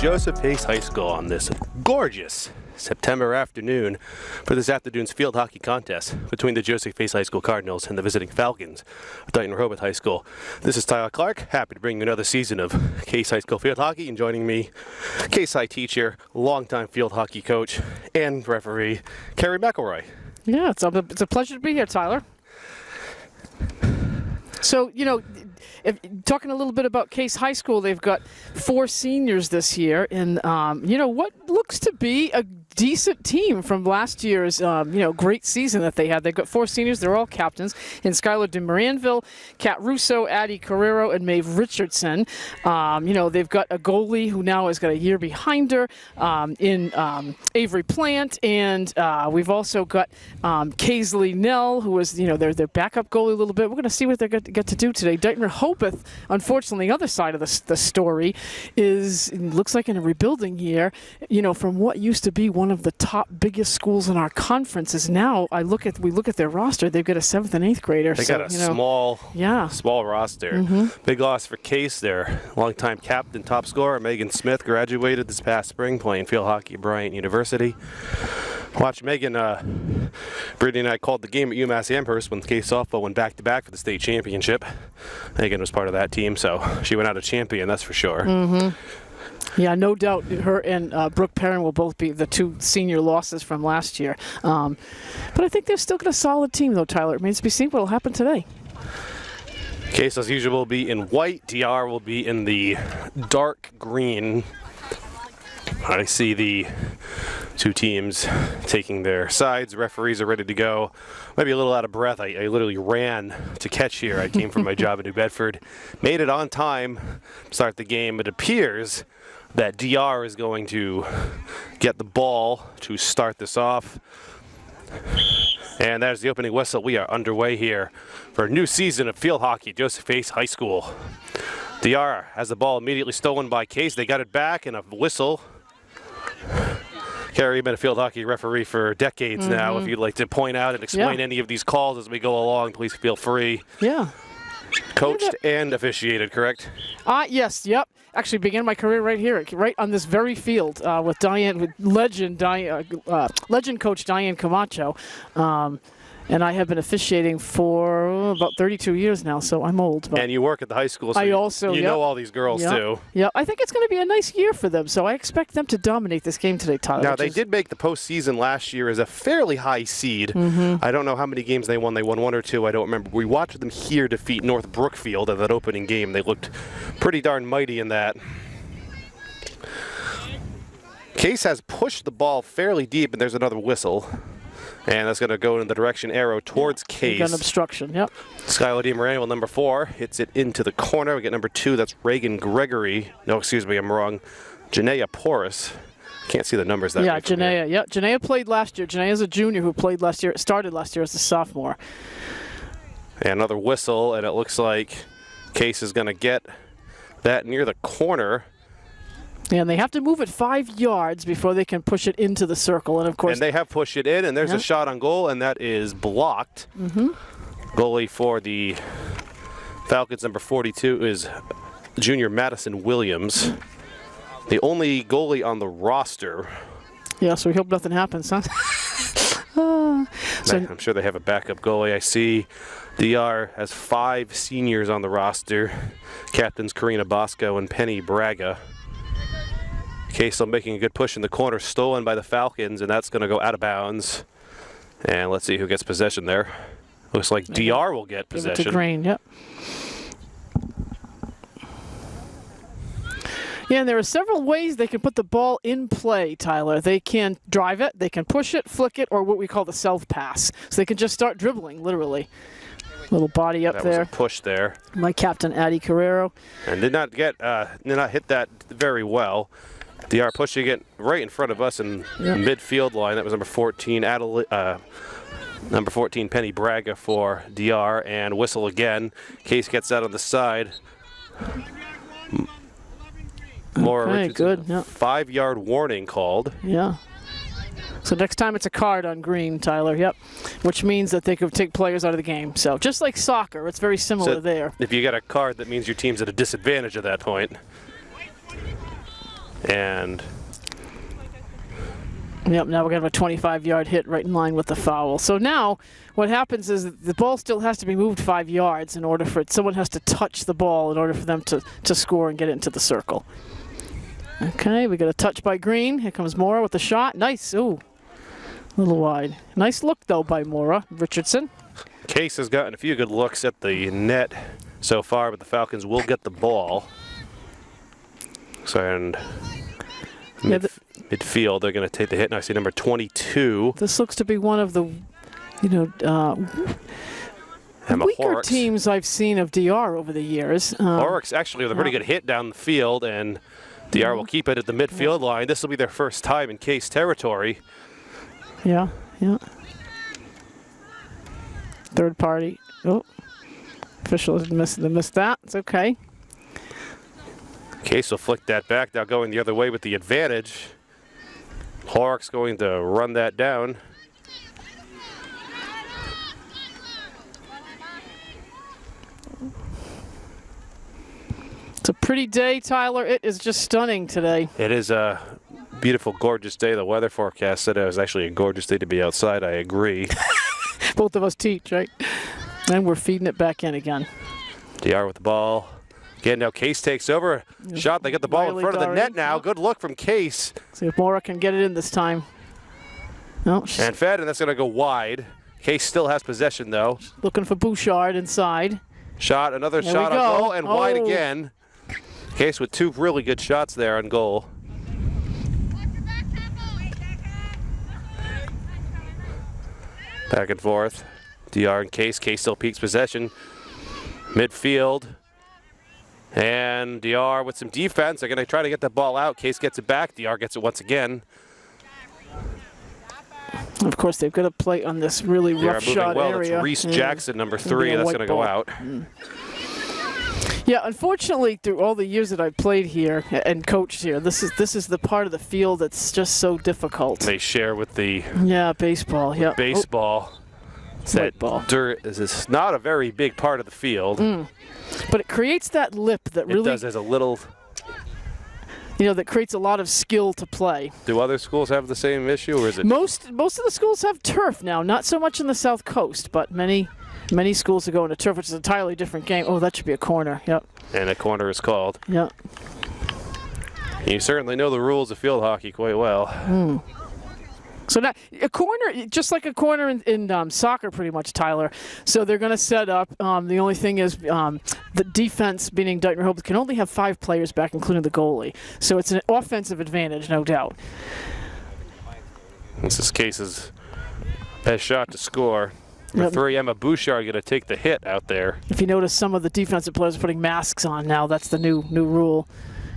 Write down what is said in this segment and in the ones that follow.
Joseph Pace High School on this gorgeous September afternoon for this afternoon's field hockey contest between the Joseph Pace High School Cardinals and the visiting Falcons of Dighton Rehoboth High School. This is Tyler Clark, happy to bring you another season of Case High School field hockey, and joining me, Case High teacher, longtime field hockey coach, and referee, Carrie McElroy. Yeah, it's a pleasure to be here, Tyler. So, talking a little bit about Case High School, they've got 4 seniors this year, and what looks to be a decent team from last year's great season that they had. They've got 4 seniors; they're all captains. In Skylar DeMaranville, Kat Russo, Addie Carrero, and Maeve Richardson. They've got a goalie who now has got a year behind her in Avery Plant, and we've also got Kaisley Nell, who was their backup goalie a little bit. We're going to see what they're going to get to do today. Dighton Rehoboth, unfortunately, the other side of the story looks like in a rebuilding year. From what used to be one of the top biggest schools in our conference is now. We look at their roster. They've got a 7th and 8th grader. They got a small roster. Mm-hmm. Big loss for Case. Their longtime captain, top scorer Megan Smith, graduated this past spring playing field hockey at Bryant University. Watch Megan. Brittany and I called the game at UMass Amherst when Case softball went back-to-back for the state championship. Megan was part of that team, so she went out a champion, that's for sure. Mm-hmm. Yeah, no doubt her and Brooke Perrin will both be the 2 senior losses from last year. But I think they've still got a solid team, though, Tyler. It remains to be seen what will happen today. Case, as usual, will be in white. DR will be in the dark green. I see the 2 teams taking their sides. Referees are ready to go. Maybe a little out of breath. I literally ran to catch here. I came from my job in New Bedford. Made it on time to start the game. It appears that DR is going to get the ball to start this off. And there's the opening whistle. We are underway here for a new season of field hockey at Joseph Pace High School. DR has the ball immediately stolen by Case. They got it back and a whistle. Carrie, you've been a field hockey referee for decades now. If you'd like to point out and explain any of these calls as we go along, please feel free. Yeah. Coached and officiated, correct? Yes, yep. Actually began my career right here, right on this very field with legend coach Diane Camacho. And I have been officiating for about 32 years now, so I'm old. But and you work at the high school, so you know all these girls too. Yeah, I think it's going to be a nice year for them, so I expect them to dominate this game today, Tyler. Now, they did make the postseason last year as a fairly high seed. I don't know how many games they won. They won 1 or 2. I don't remember. We watched them here defeat North Brookfield at that opening game. They looked pretty darn mighty in that. Case has pushed the ball fairly deep, and there's another whistle. And that's going to go in the direction arrow towards Case. Got an obstruction, yep. Skylar DeMaranville, number 4, hits it into the corner. We get number 2, that's Reagan Gregory. No, excuse me, I'm wrong. Janaea Porras. Can't see the numbers that way. Yeah, Janaea. Yeah, Janaea played last year. Janaea's a junior who started last year as a sophomore. And another whistle, and it looks like Case is going to get that near the corner. And they have to move it 5 yards before they can push it into the circle. And, of course, and they have pushed it in, and there's a shot on goal, and that is blocked. Goalie for the Falcons, number 42, is junior Madison Williams. The only goalie on the roster. Yeah, so we hope nothing happens, huh? I'm sure they have a backup goalie. I see DR has 5 seniors on the roster. Captains Karina Bosco and Penny Braga. Case still making a good push in the corner, stolen by the Falcons, and that's going to go out of bounds. And let's see who gets possession there. Looks like DR will get possession. Give it to Green, yep. Yeah, and there are several ways they can put the ball in play, Tyler. They can drive it, they can push it, flick it, or what we call the self-pass. So they can just start dribbling, literally. Little body up there. That was a push there. My captain, Addie Carrero. And did not hit that very well. DR pushing it right in front of us in midfield line. That was number 14, number 14, Penny Braga for DR, and whistle again. Case gets that on the side. Laura Richardson, good. Yeah. 5-yard warning called. Yeah. So next time it's a card on Green, Tyler. Yep. Which means that they could take players out of the game. So just like soccer, it's very similar there. If you get a card, that means your team's at a disadvantage at that point. And yep, now we're going to have a 25-yard hit right in line with the foul. So now what happens is the ball still has to be moved 5 yards in order for it. Someone has to touch the ball in order for them to score and get it into the circle. Okay, we got a touch by Green. Here comes Mora with the shot. Nice. Ooh, a little wide. Nice look, though, by Mora. Richardson. Case has gotten a few good looks at the net so far, but the Falcons will get the ball. So, and midfield, they're going to take the hit. And I see number 22. This looks to be one of the, weaker teams I've seen of DR over the years. Horrocks actually with a pretty good hit down the field, and DR will keep it at the midfield line. This will be their first time in Case territory. Yeah. Third party. Oh, official missed that. It's okay. Case will flick that back, now going the other way with the advantage. Horrocks going to run that down. It's a pretty day, Tyler. It is just stunning today. It is a beautiful, gorgeous day. The weather forecast said it was actually a gorgeous day to be outside. I agree. Both of us teach, right? And we're feeding it back in again. DR with the ball. Again, now Case takes over. Shot, they get the ball in front of the net now. Good look from Case. See if Mora can get it in this time. No, and fed, and that's going to go wide. Case still has possession, though. Looking for Bouchard inside. Shot, another there shot on goal, and wide again. Case with two really good shots there on goal. Back and forth. DR and Case. Case still peaks possession. Midfield. And DR with some defense. They're going to try to get the ball out. Case gets it back. DR gets it once again. Of course, they've got to play on this really rough shot area. It's Reese Jackson, number 3. That's going to go out. Yeah, unfortunately, through all the years that I've played here and coached here, this is the part of the field that's just so difficult. They share with the baseball. Yeah, baseball. That dirt is not a very big part of the field. But it creates that lip that really does as a little. That creates a lot of skill to play. Do other schools have the same issue, or is it? Most of the schools have turf now. Not so much in the South Coast, but many schools are going to turf, which is an entirely different game. Oh, that should be a corner. Yep. And a corner is called. Yep. You certainly know the rules of field hockey quite well. So now a corner, just like a corner in soccer, pretty much, Tyler. So they're going to set up. The only thing is the defense, meaning Dighton Rehoboth, can only have 5 players back, including the goalie. So it's an offensive advantage, no doubt. This is Case's best shot to score. Number 3, Emma Bouchard, going to take the hit out there. If you notice, some of the defensive players are putting masks on now. That's the new rule.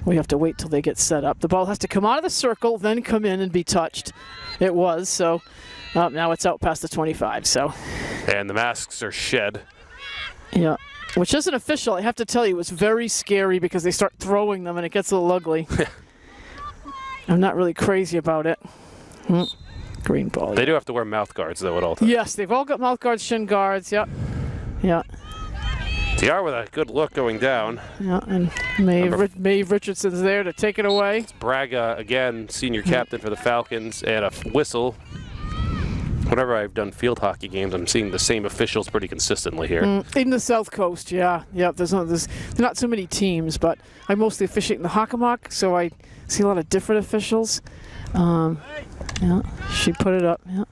We have to wait till they get set up. The ball has to come out of the circle, then come in and be touched. It was, so now it's out past the 25. So. And the masks are shed. Yeah, which isn't official. I have to tell you, it was very scary because they start throwing them and it gets a little ugly. I'm not really crazy about it. Green ball. They do have to wear mouth guards, though, at all times. Yes, they've all got mouth guards, shin guards. Yep. Yeah. DR with a good look going down. Yeah, and Maeve Richardson's there to take it away. It's Braga, again, senior captain for the Falcons, and a whistle. Whenever I've done field hockey games, I'm seeing the same officials pretty consistently here. In the South Coast, yeah. There's not so many teams, but I mostly officiate in the Hockomock, so I see a lot of different officials. Yeah, she put it up. Yeah.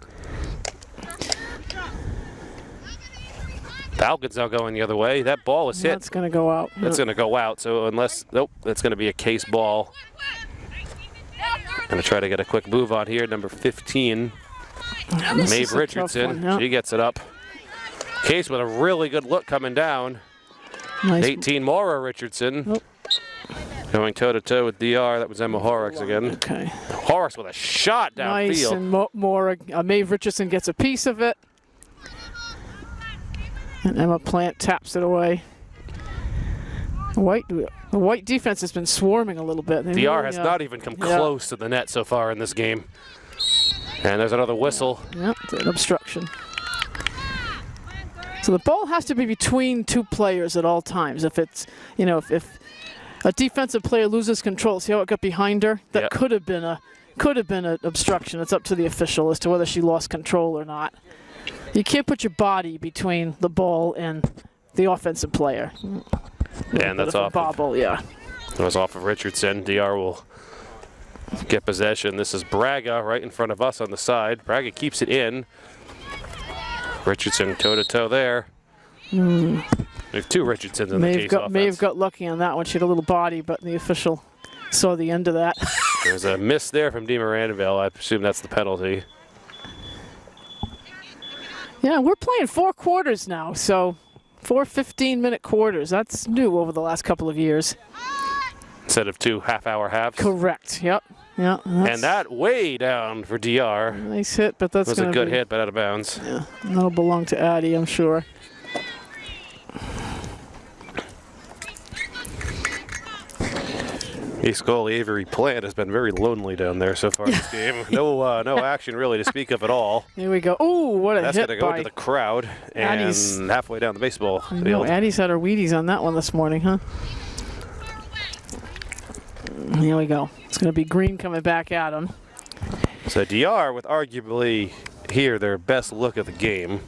Falcons now going the other way. That ball was hit. That's going to go out. That's going to go out. So unless, nope, that's going to be a Case ball. Going to try to get a quick move on here. Number 15, Maeve Richardson. She gets it up. Case with a really good look coming down. Nice. 18, Mora Richardson. Going toe-to-toe with DR. That was Emma Horrocks again. Okay. Horrocks with a shot downfield. Nice, and Mora, Maeve Richardson gets a piece of it. And Emma Plant taps it away. The white defense has been swarming a little bit. DR has not even come close to the net so far in this game. And there's another whistle. Yeah, it's an obstruction. So the ball has to be between 2 players at all times. If it's, if a defensive player loses control. See how it got behind her? That Yep. could have been an obstruction. It's up to the official as to whether she lost control or not. You can't put your body between the ball and the offensive player. And that's off. Bobble, yeah. That was off of Richardson. DR will get possession. This is Braga right in front of us on the side. Braga keeps it in. Richardson toe-to-toe there. We have two Richardsons in the Case offense. May have got lucky on that one. She had a little body, but the official saw the end of that. There's a miss there from Di Mirandaville. I presume that's the penalty. Yeah, we're playing 4 quarters now, so 4 15-minute quarters. That's new over the last couple of years. Instead of 2 half-hour halves. Correct, yep. Yeah, And that way down for DR. Nice hit, but that's was a good hit, but out of bounds. Yeah, that'll belong to Addie, I'm sure. Ace goal Avery Plant has been very lonely down there so far this game. No action really to speak of at all. Here we go. Ooh, what a That's hit going to go by to the crowd and Addie's, halfway down the baseball field. No, Addie's had her Wheaties on that one this morning, huh? Here we go. It's going to be Green coming back at him. So DR with arguably here their best look of the game.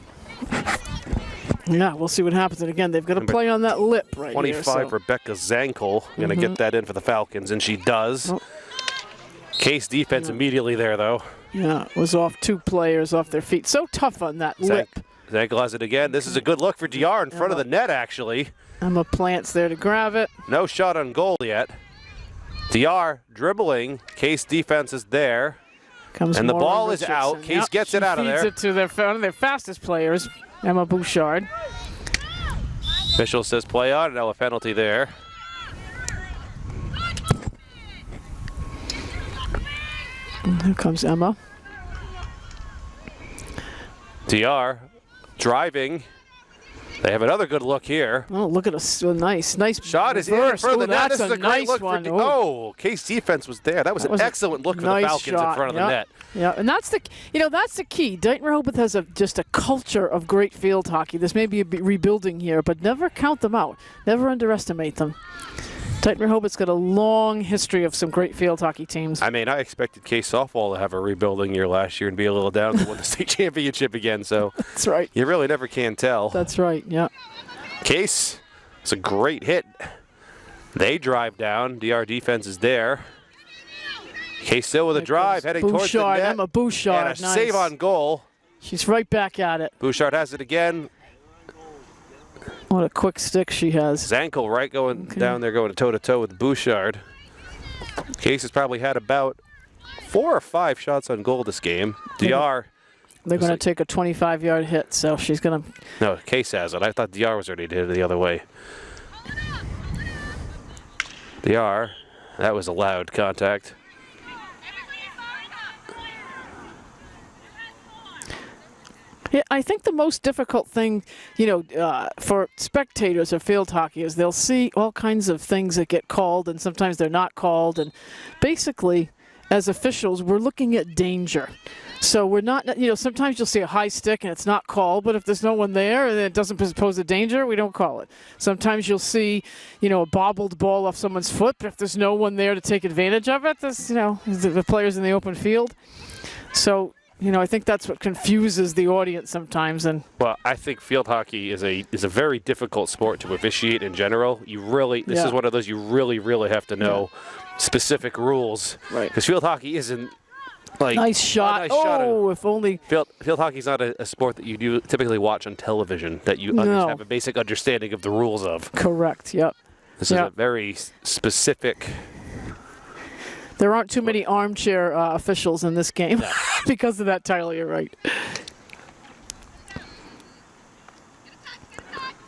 Yeah, we'll see what happens. And again, they've got to play on that lip right 25, here. So. Rebecca Zankel going to get that in for the Falcons, and she does. Oh. Case defense immediately there, though. Yeah, it was off 2 players off their feet. So tough on that lip. Zankel has it again. This is a good look for DR in front of the net, actually. Emma Plant's there to grab it. No shot on goal yet. DR dribbling. Case defense is there. And the ball is out. Case gets it out of there. Feeds it to one of their fastest players, Emma Bouchard. Official says play on. No, a penalty there. And here comes Emma. DR driving. They have another good look here. Oh, look at a nice shot is in burst. for the net. That's This is a great nice look one. for Case defense was there. That was an excellent look for the Falcons shot. in front of the net. Yeah, and that's the key. Dighton Rehoboth has just a culture of great field hockey. This may be a rebuilding here, but never count them out. Never underestimate them. Dighton Rehoboth's got a long history of some great field hockey teams. I mean, I expected Case softball to have a rebuilding year last year and be a little down to win the state championship again. So that's right. You really never can tell. That's right. Yeah. Case, it's a great hit. They drive down. DR defense is there. Case still with a drive, heading towards the net. Emma Bouchard, and a save on goal. She's right back at it. Bouchard has it again. What a quick stick she has. Zankel right going down there, going toe-to-toe with Bouchard. Case has probably had about 4 or 5 shots on goal this game. DR. They're going to take a 25-yard hit, so she's going to... No, Case has it. I thought DR was already did it the other way. DR, that was a loud contact. Yeah, I think the most difficult thing, for spectators of field hockey is they'll see all kinds of things that get called, and sometimes they're not called. And basically, as officials, we're looking at danger. So we're not, sometimes you'll see a high stick and it's not called, but if there's no one there and it doesn't pose a danger, we don't call it. Sometimes you'll see, a bobbled ball off someone's foot, but if there's no one there to take advantage of it, there's, the player's in the open field. So, I think that's what confuses the audience sometimes. And well, I think field hockey is a very difficult sport to officiate in general. This is one of those you really, really have to know specific rules. Right. Because field hockey isn't like nice shot. If only field hockey is not a sport that you do typically watch on television that you have a basic understanding of the rules of. Correct. Yep. This is a very specific. There aren't too many armchair officials in this game because of that, Tyler. You're right.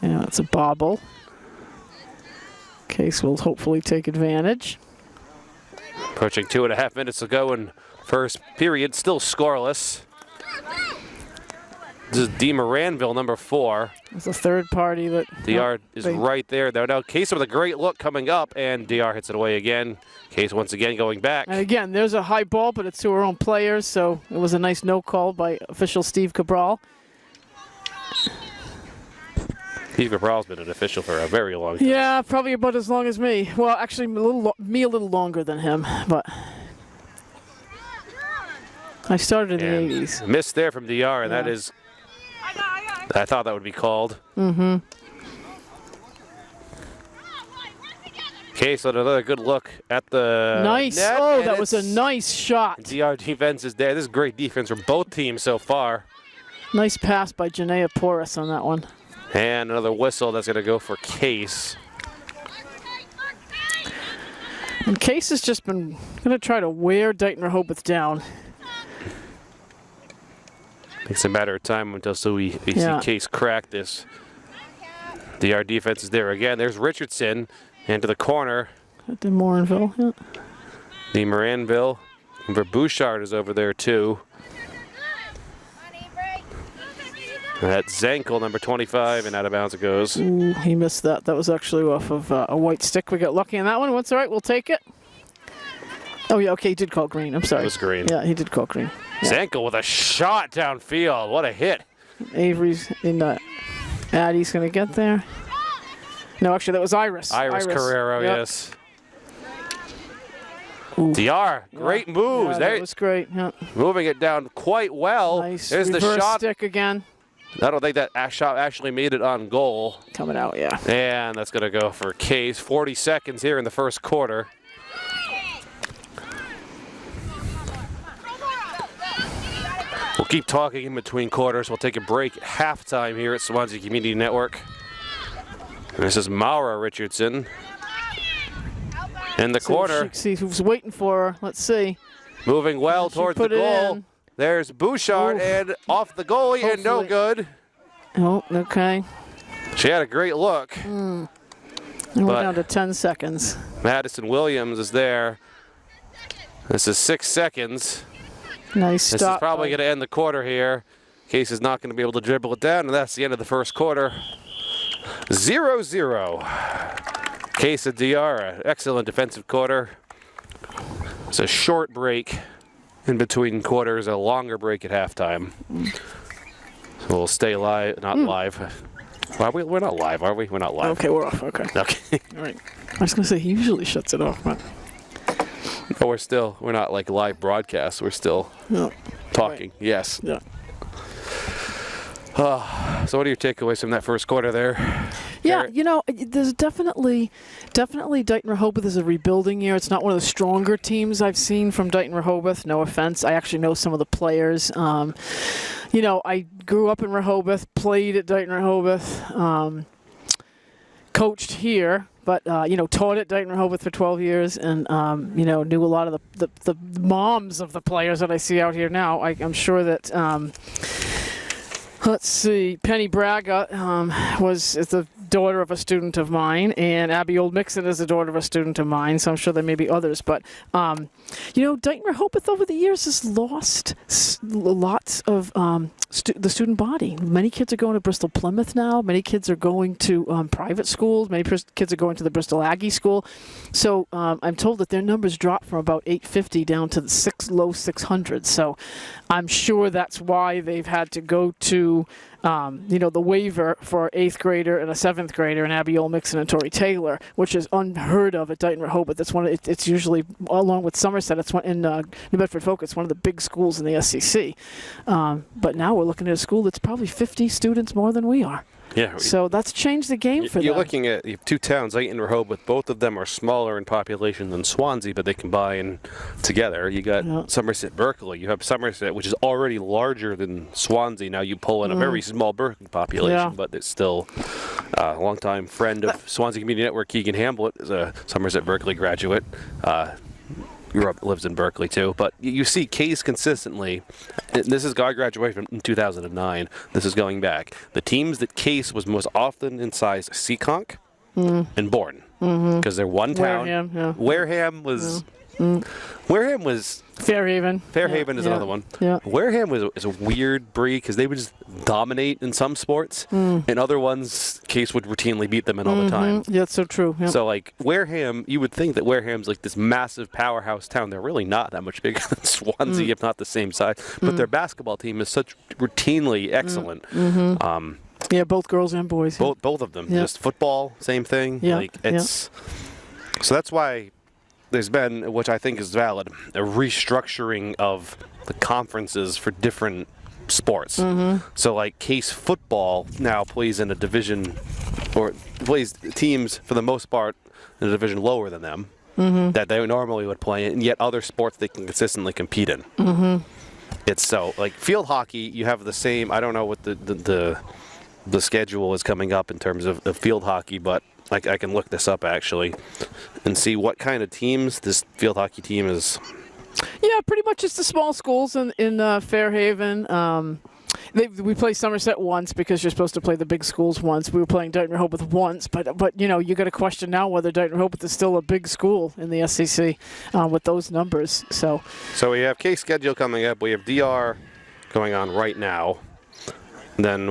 Yeah, it's a bobble. Case will hopefully take advantage. Approaching 2.5 minutes to go in first period, still scoreless. This is Di Mirandaville, number 4. It's a third party that... DR is right there. Now Case with a great look coming up, and DR hits it away again. Case once again going back. And again, there's a high ball, but it's to her own players, so it was a nice no call by official Steve Cabral. Pete Gabral's been an official for a very long time. Yeah, probably about as long as me. Well, actually, a little longer than him, but I started in the 80s. Missed there from DR, and that is, I thought that would be called. Mm-hmm. Case on another good look at the nice. net, Oh, that was a nice shot. DR defense is there. This is great defense from both teams so far. Nice pass by Janaea Porras on that one. And another whistle that's going to go for Case. And Case has just been going to try to wear Dighton Rehoboth down. It's a matter of time until we see Case crack this. DR defense is there again. There's Richardson into the corner. At the Morinville, yeah. The Moranville. And Bouchard is over there too. That's Zankel, number 25, and out of bounds it goes. Ooh, he missed that. That was actually off of a white stick. We got lucky on that one. What's all right? We'll take it. Oh, yeah, okay, he did call green. I'm sorry. It was green. Yeah, he did call green. Yeah. Zankel with a shot downfield. What a hit. Avery's in Addie's going to get there. No, actually, that was Iris. Iris Carrero, yep. yes. Ooh. DR, great moves. Yeah, that was great. Yeah. Moving it down quite well. Nice. There's reverse the shot. Stick again. I don't think that shot actually made it on goal. Coming out, yeah. And that's going to go for Case. 40 seconds here in the first quarter. We'll keep talking in between quarters. We'll take a break at halftime here at Swansea Community Network. And this is Maura Richardson in the corner. See who's waiting for her. Let's see. Moving well towards the goal. In. There's Bouchard and off the goalie. Hopefully. And no good. Oh, okay. She had a great look. And we're down to 10 seconds. Madison Williams is there. This is 6 seconds. Nice stop. This is probably going to end the quarter here. Case is not going to be able to dribble it down, and that's the end of the first quarter. 0-0. Case of DR, excellent defensive quarter. It's a short break in between quarters, a longer break at halftime. So we'll stay live, not live. Well, we're not live, are we? We're not live. Okay, we're off. Okay. Okay. All right. I was going to say, he usually shuts it off, but. No, we're not like live broadcast. We're still talking. Right. Yes. Yeah. So what are your takeaways from that first quarter there? Yeah, there's definitely Dighton Rehoboth is a rebuilding year. It's not one of the stronger teams I've seen from Dighton Rehoboth. No offense. I actually know some of the players. I grew up in Rehoboth, played at Dighton Rehoboth, coached here, but, taught at Dighton Rehoboth for 12 years and, knew a lot of the moms of the players that I see out here now. I'm sure that, let's see, Penny Braga is the daughter of a student of mine, and Abby Old Mixon is the daughter of a student of mine, so I'm sure there may be others. But, Dighton Rehoboth over the years has lost lots of the student body. Many kids are going to Bristol Plymouth now. Many kids are going to private schools. Many kids are going to the Bristol Aggie School. So I'm told that their numbers dropped from about 850 down to the low 600s. So I'm sure that's why they've had to go to the waiver for an 8th grader and a 7th grader, and Abby Olmixon and Tori Taylor, which is unheard of at Dighton Rehoboth. That's it's usually, along with Somerset, it's in New Bedford Folk, it's one of the big schools in the SCC. But now we're looking at a school that's probably 50 students more than we are. Yeah. So that's changed the game for them. You're looking at you have two towns, Dighton and Rehoboth. Both of them are smaller in population than Swansea, but they combine together. You got Somerset Berkeley. You have Somerset, which is already larger than Swansea. Now you pull in a very small Berkeley population, but it's still a longtime friend of Swansea Community Network. Keegan Hamblett is a Somerset Berkeley graduate. Lives in Berkeley too, but you see Case consistently. This is guy graduated in 2009. This is going back. The teams that Case was most often in size: Seekonk and Bourne, because they're one town. Wareham was. Wareham was Fairhaven. Fairhaven is another one. Yeah. Wareham is a weird breed because they would just dominate in some sports. In other ones, Case would routinely beat them in all the time. Yeah, that's so true. Yep. So like Wareham, you would think that Wareham's like this massive powerhouse town. They're really not that much bigger than Swansea, if not the same size. But their basketball team is such routinely excellent. Yeah, both girls and boys. Both of them. Yeah. Just football, same thing. Yeah, Like it's so that's why there's been, which I think is valid, a restructuring of the conferences for different sports. So like Case football now plays in a division, or plays teams for the most part in a division lower than them that they normally would play in, and yet other sports they can consistently compete in. It's so like field hockey, you have the same. I don't know what the schedule is coming up in terms of the field hockey, but I can look this up actually and see what kind of teams this field hockey team is. Yeah, pretty much it's the small schools in Fairhaven. We play Somerset once because you're supposed to play the big schools once. We were playing Dighton Rehoboth once, but you know, you got to question now whether Dighton Rehoboth is still a big school in the SEC with those numbers. So we have Case schedule coming up. We have DR going on right now. Then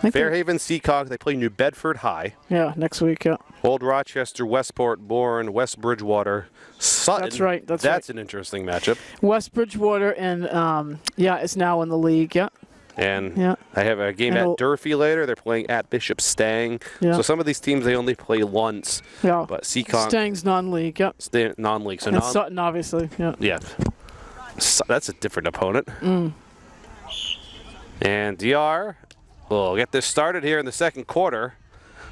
Fairhaven, Seacock, they play New Bedford High. Yeah, next week, yeah. Old Rochester, Westport, Bourne, West Bridgewater, Sutton. That's right. That's an interesting matchup. West Bridgewater and, is now in the league, yeah. And I have a game at Durfee later. They're playing at Bishop Stang. Yeah. So some of these teams, they only play once. Yeah. But Seacock. Stang's non-league, yeah. Non-league. So and Sutton, obviously, yeah. Yeah. That's a different opponent. And DR will get this started here in the second quarter.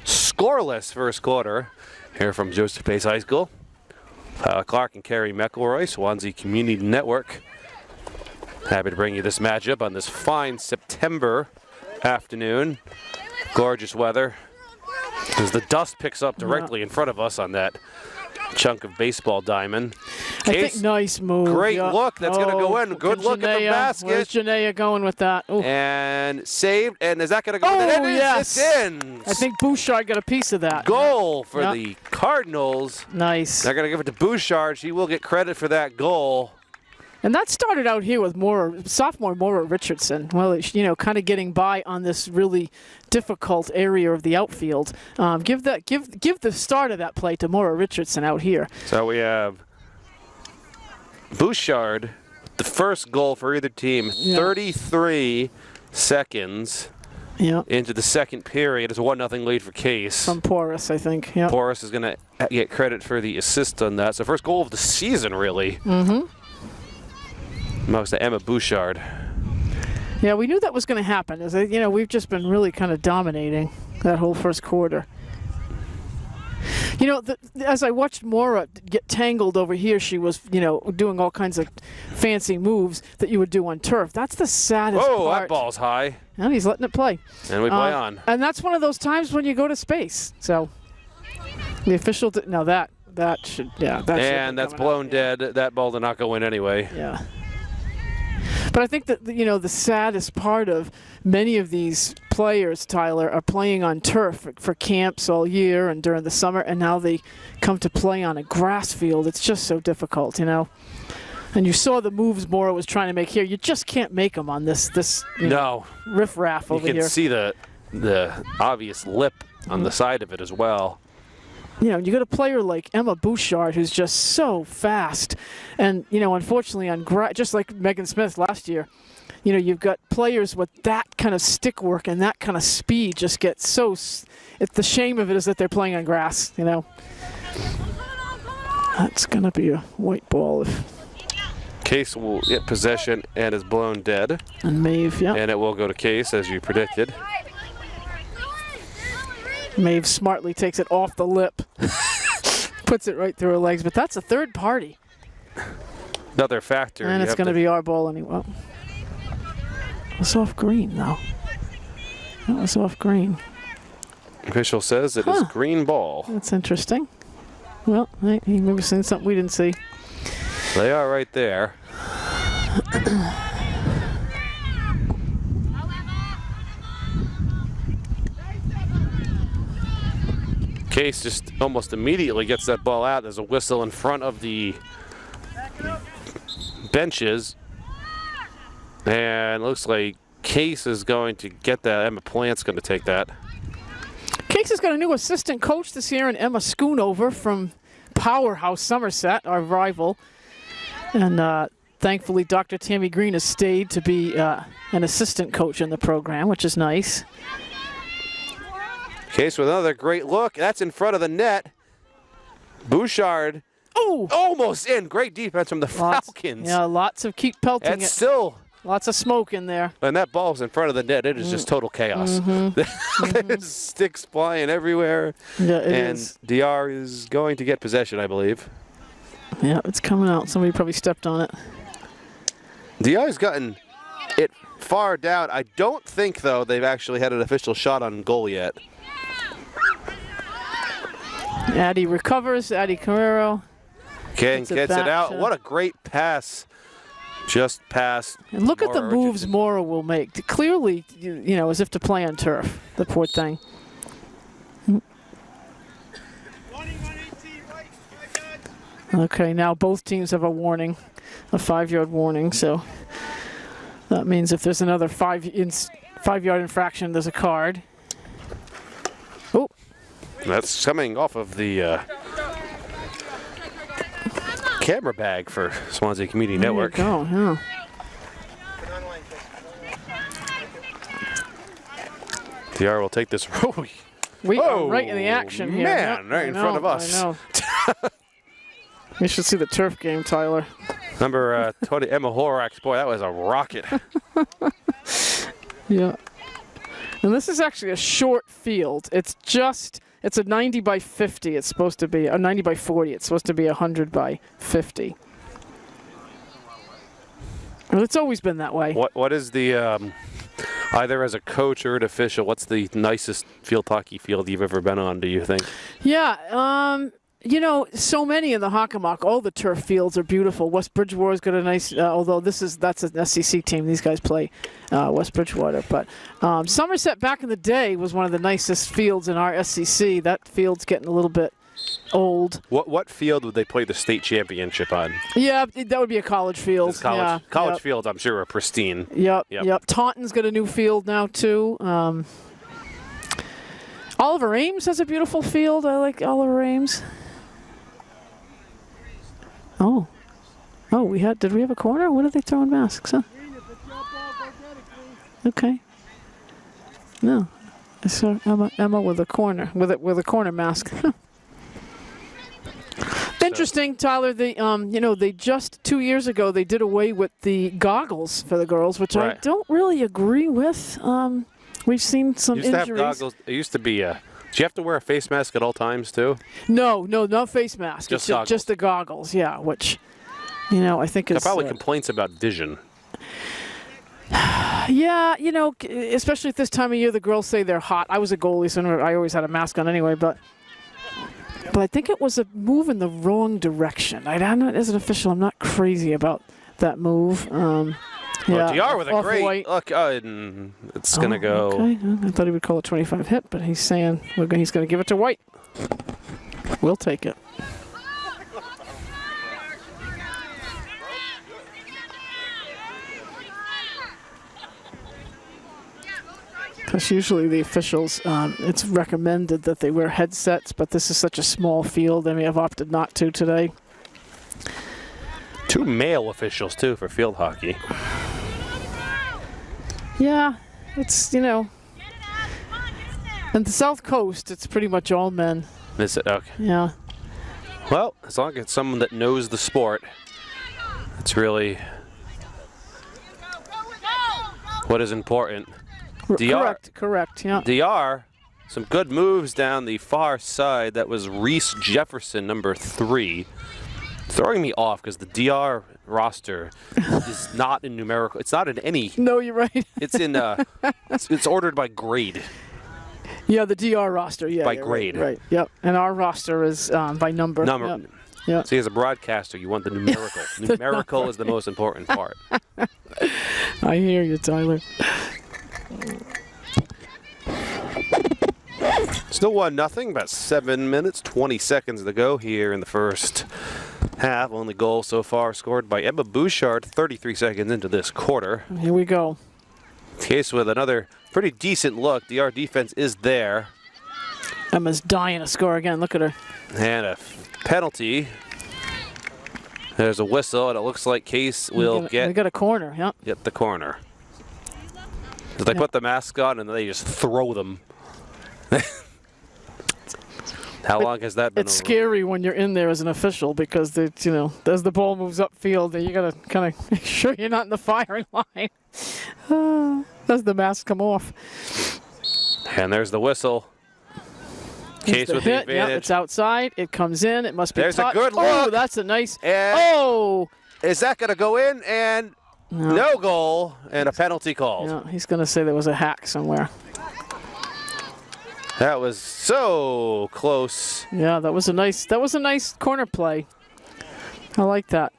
Scoreless first quarter here from Joseph Pace High School. Clark and Carrie McElroy, Swansea Community Network. Happy to bring you this matchup on this fine September afternoon. Gorgeous weather. As the dust picks up directly in front of us on that chunk of baseball diamond. Case, I think nice move. Great look. That's going to go in. Good look at the basket. Where's Janaea going with that? Ooh. And saved. And is that going to go in? Yes. It's in. I think Bouchard got a piece of that. Goal for the Cardinals. Nice. They're going to give it to Bouchard. She will get credit for that goal. And that started out here with sophomore Maura Richardson. Well, kind of getting by on this really difficult area of the outfield. Give the start of that play to Maura Richardson out here. So we have Bouchard, the first goal for either team, 33 seconds into the second period. It's a 1-0 lead for Case. From Porras, I think. Yeah. Porras is going to get credit for the assist on that. So first goal of the season, really. Most of Emma Bouchard. Yeah, we knew that was going to happen. As we've just been really kind of dominating that whole first quarter. As I watched Maura get tangled over here, she was, doing all kinds of fancy moves that you would do on turf. That's the saddest part. Oh, that ball's high. And he's letting it play. And we play on. And that's one of those times when you go to space. So the official, that should, and that's blown dead. That ball did not go in anyway. Yeah. But I think that, the saddest part of many of these players, Tyler, are playing on turf for camps all year and during the summer, and now they come to play on a grass field. It's just so difficult, And you saw the moves Maura was trying to make here. You just can't make them on this riffraff over here. You can see the obvious lip on the side of it as well. You got a player like Emma Bouchard who's just so fast. And, unfortunately, just like Megan Smith last year, you've got players with that kind of stick work and that kind of speed just get so... the shame of it is that they're playing on grass, That's going to be a white ball. Case will get possession and is blown dead. And Maeve, And it will go to Case, as you predicted. Maeve smartly takes it off the lip, puts it right through her legs, but that's a third party. Another factor. And it's going to be our ball anyway. It's off green, though. That was off green. Official says it is green ball. That's interesting. Well, he maybe seen something we didn't see. They are right there. Case just almost immediately gets that ball out. There's a whistle in front of the benches. And it looks like Case is going to get that. Emma Plant's going to take that. Case has got a new assistant coach this year in Emma Schoonover from Powerhouse Somerset, our rival. And Thankfully, Dr. Tammy Green has stayed to be an assistant coach in the program, which is nice. Case with another great look. That's in front of the net. Bouchard. Oh! Almost in. Great defense from the Falcons. Yeah, lots of keep pelting It's it. still. Lots of smoke in there. And that ball's in front of the net. It is just total chaos. There's sticks flying everywhere. Yeah, it and is. DR is going to get possession, I believe. Yeah, it's coming out. Somebody probably stepped on it. DR's gotten it far down. I don't think, though, they've actually had an official shot on goal yet. Addy recovers. Addy Carrero. Ken gets it out. What a great pass. Just past. And look at the Mora moves Richardson. Mora will make. Clearly, you know, as if to play on turf. The poor thing. Okay, now both teams have a warning, a 5-yard warning. So that means if there's another 5-yard infraction, there's a card. Oh. That's coming off of the camera bag for Swansea Community Network. There you go, yeah. DR will take this. We are right in the action here. Man, Yep, right in front of us. I know. You should see the turf game, Tyler. Number 20, Emma Horax. Boy, that was a rocket. Yeah. And this is actually a short field. It's a 90 by 50. It's supposed to be a 90 by 40. It's supposed to be 100 by 50. Well, it's always been that way. What is the either as a coach or an official? What's the nicest field hockey field you've ever been on? Do you think? Yeah. You know, so many in the Hockomock, all the turf fields are beautiful. West Bridgewater's got a nice, although that's an SEC team. These guys play West Bridgewater. But Somerset back in the day was one of the nicest fields in our SEC. That field's getting a little bit old. What field would they play the state championship on? Yeah, that would be a college field. College fields, I'm sure, are pristine. Yep. Taunton's got a new field now, too. Oliver Ames has a beautiful field. I like Oliver Ames. Oh, did we have a corner? What are they throwing masks, huh? Okay. No. I saw Emma with a corner, with a corner mask. Interesting, Tyler. They, they just 2 years ago they did away with the goggles for the girls, which I don't really agree with. We've seen some injuries. To have goggles. It used to be do you have to wear a face mask at all times too? No, not face mask. Just goggles. Just the goggles, yeah. Which, I think is probably complaints about vision. Yeah, especially at this time of year, the girls say they're hot. I was a goalie, so I always had a mask on anyway. But I think it was a move in the wrong direction. I'm not, as an official, I'm not crazy about that move. Yeah, DR with a great white. look. It's going to go. Okay. I thought he would call it 25 hit, but he's saying he's going to give it to White. We'll take it. Because usually the officials, it's recommended that they wear headsets, but this is such a small field, they may have opted not to today. 2 male officials, too, for field hockey. Yeah, it's, and the South Coast, it's pretty much all men. Is it? Okay. Yeah. Well, as long as it's someone that knows the sport, it's really what is important. DR, correct, yeah. DR, some good moves down the far side. That was Reese Jefferson, number 3. Throwing me off because the DR roster is not in numerical. It's not in any. No, you're right. It's in. It's ordered by grade. Yeah, the DR roster. Yeah, by grade. Right. Yep. And our roster is by number. Number. Yep. See, as a broadcaster, you want the numerical. Numerical is the most important part. I hear you, Tyler. Still 1-0. About 7 minutes, 20 seconds to go here in the first half. Only goal so far scored by Emma Bouchard 33 seconds into this quarter. Here we go. Case with another pretty decent look. DR defense is there. Emma's dying to score again. Look at her. And a penalty. There's a whistle, and it looks like Case will They got a corner, yeah. get the corner. They put the mask on, and they just throw them. How long has that been? It's scary when you're in there as an official because, as the ball moves upfield, you got to kind of make sure you're not in the firing line. As the mask come off. And there's the whistle. Case with the advantage. Yeah, it's outside. It comes in. It must be There's touched. a good look. Oh, that's a nice. And is that going to go in? And no goal and a penalty called. Yeah, he's going to say there was a hack somewhere. That was so close. Yeah, that was a nice corner play. I like that.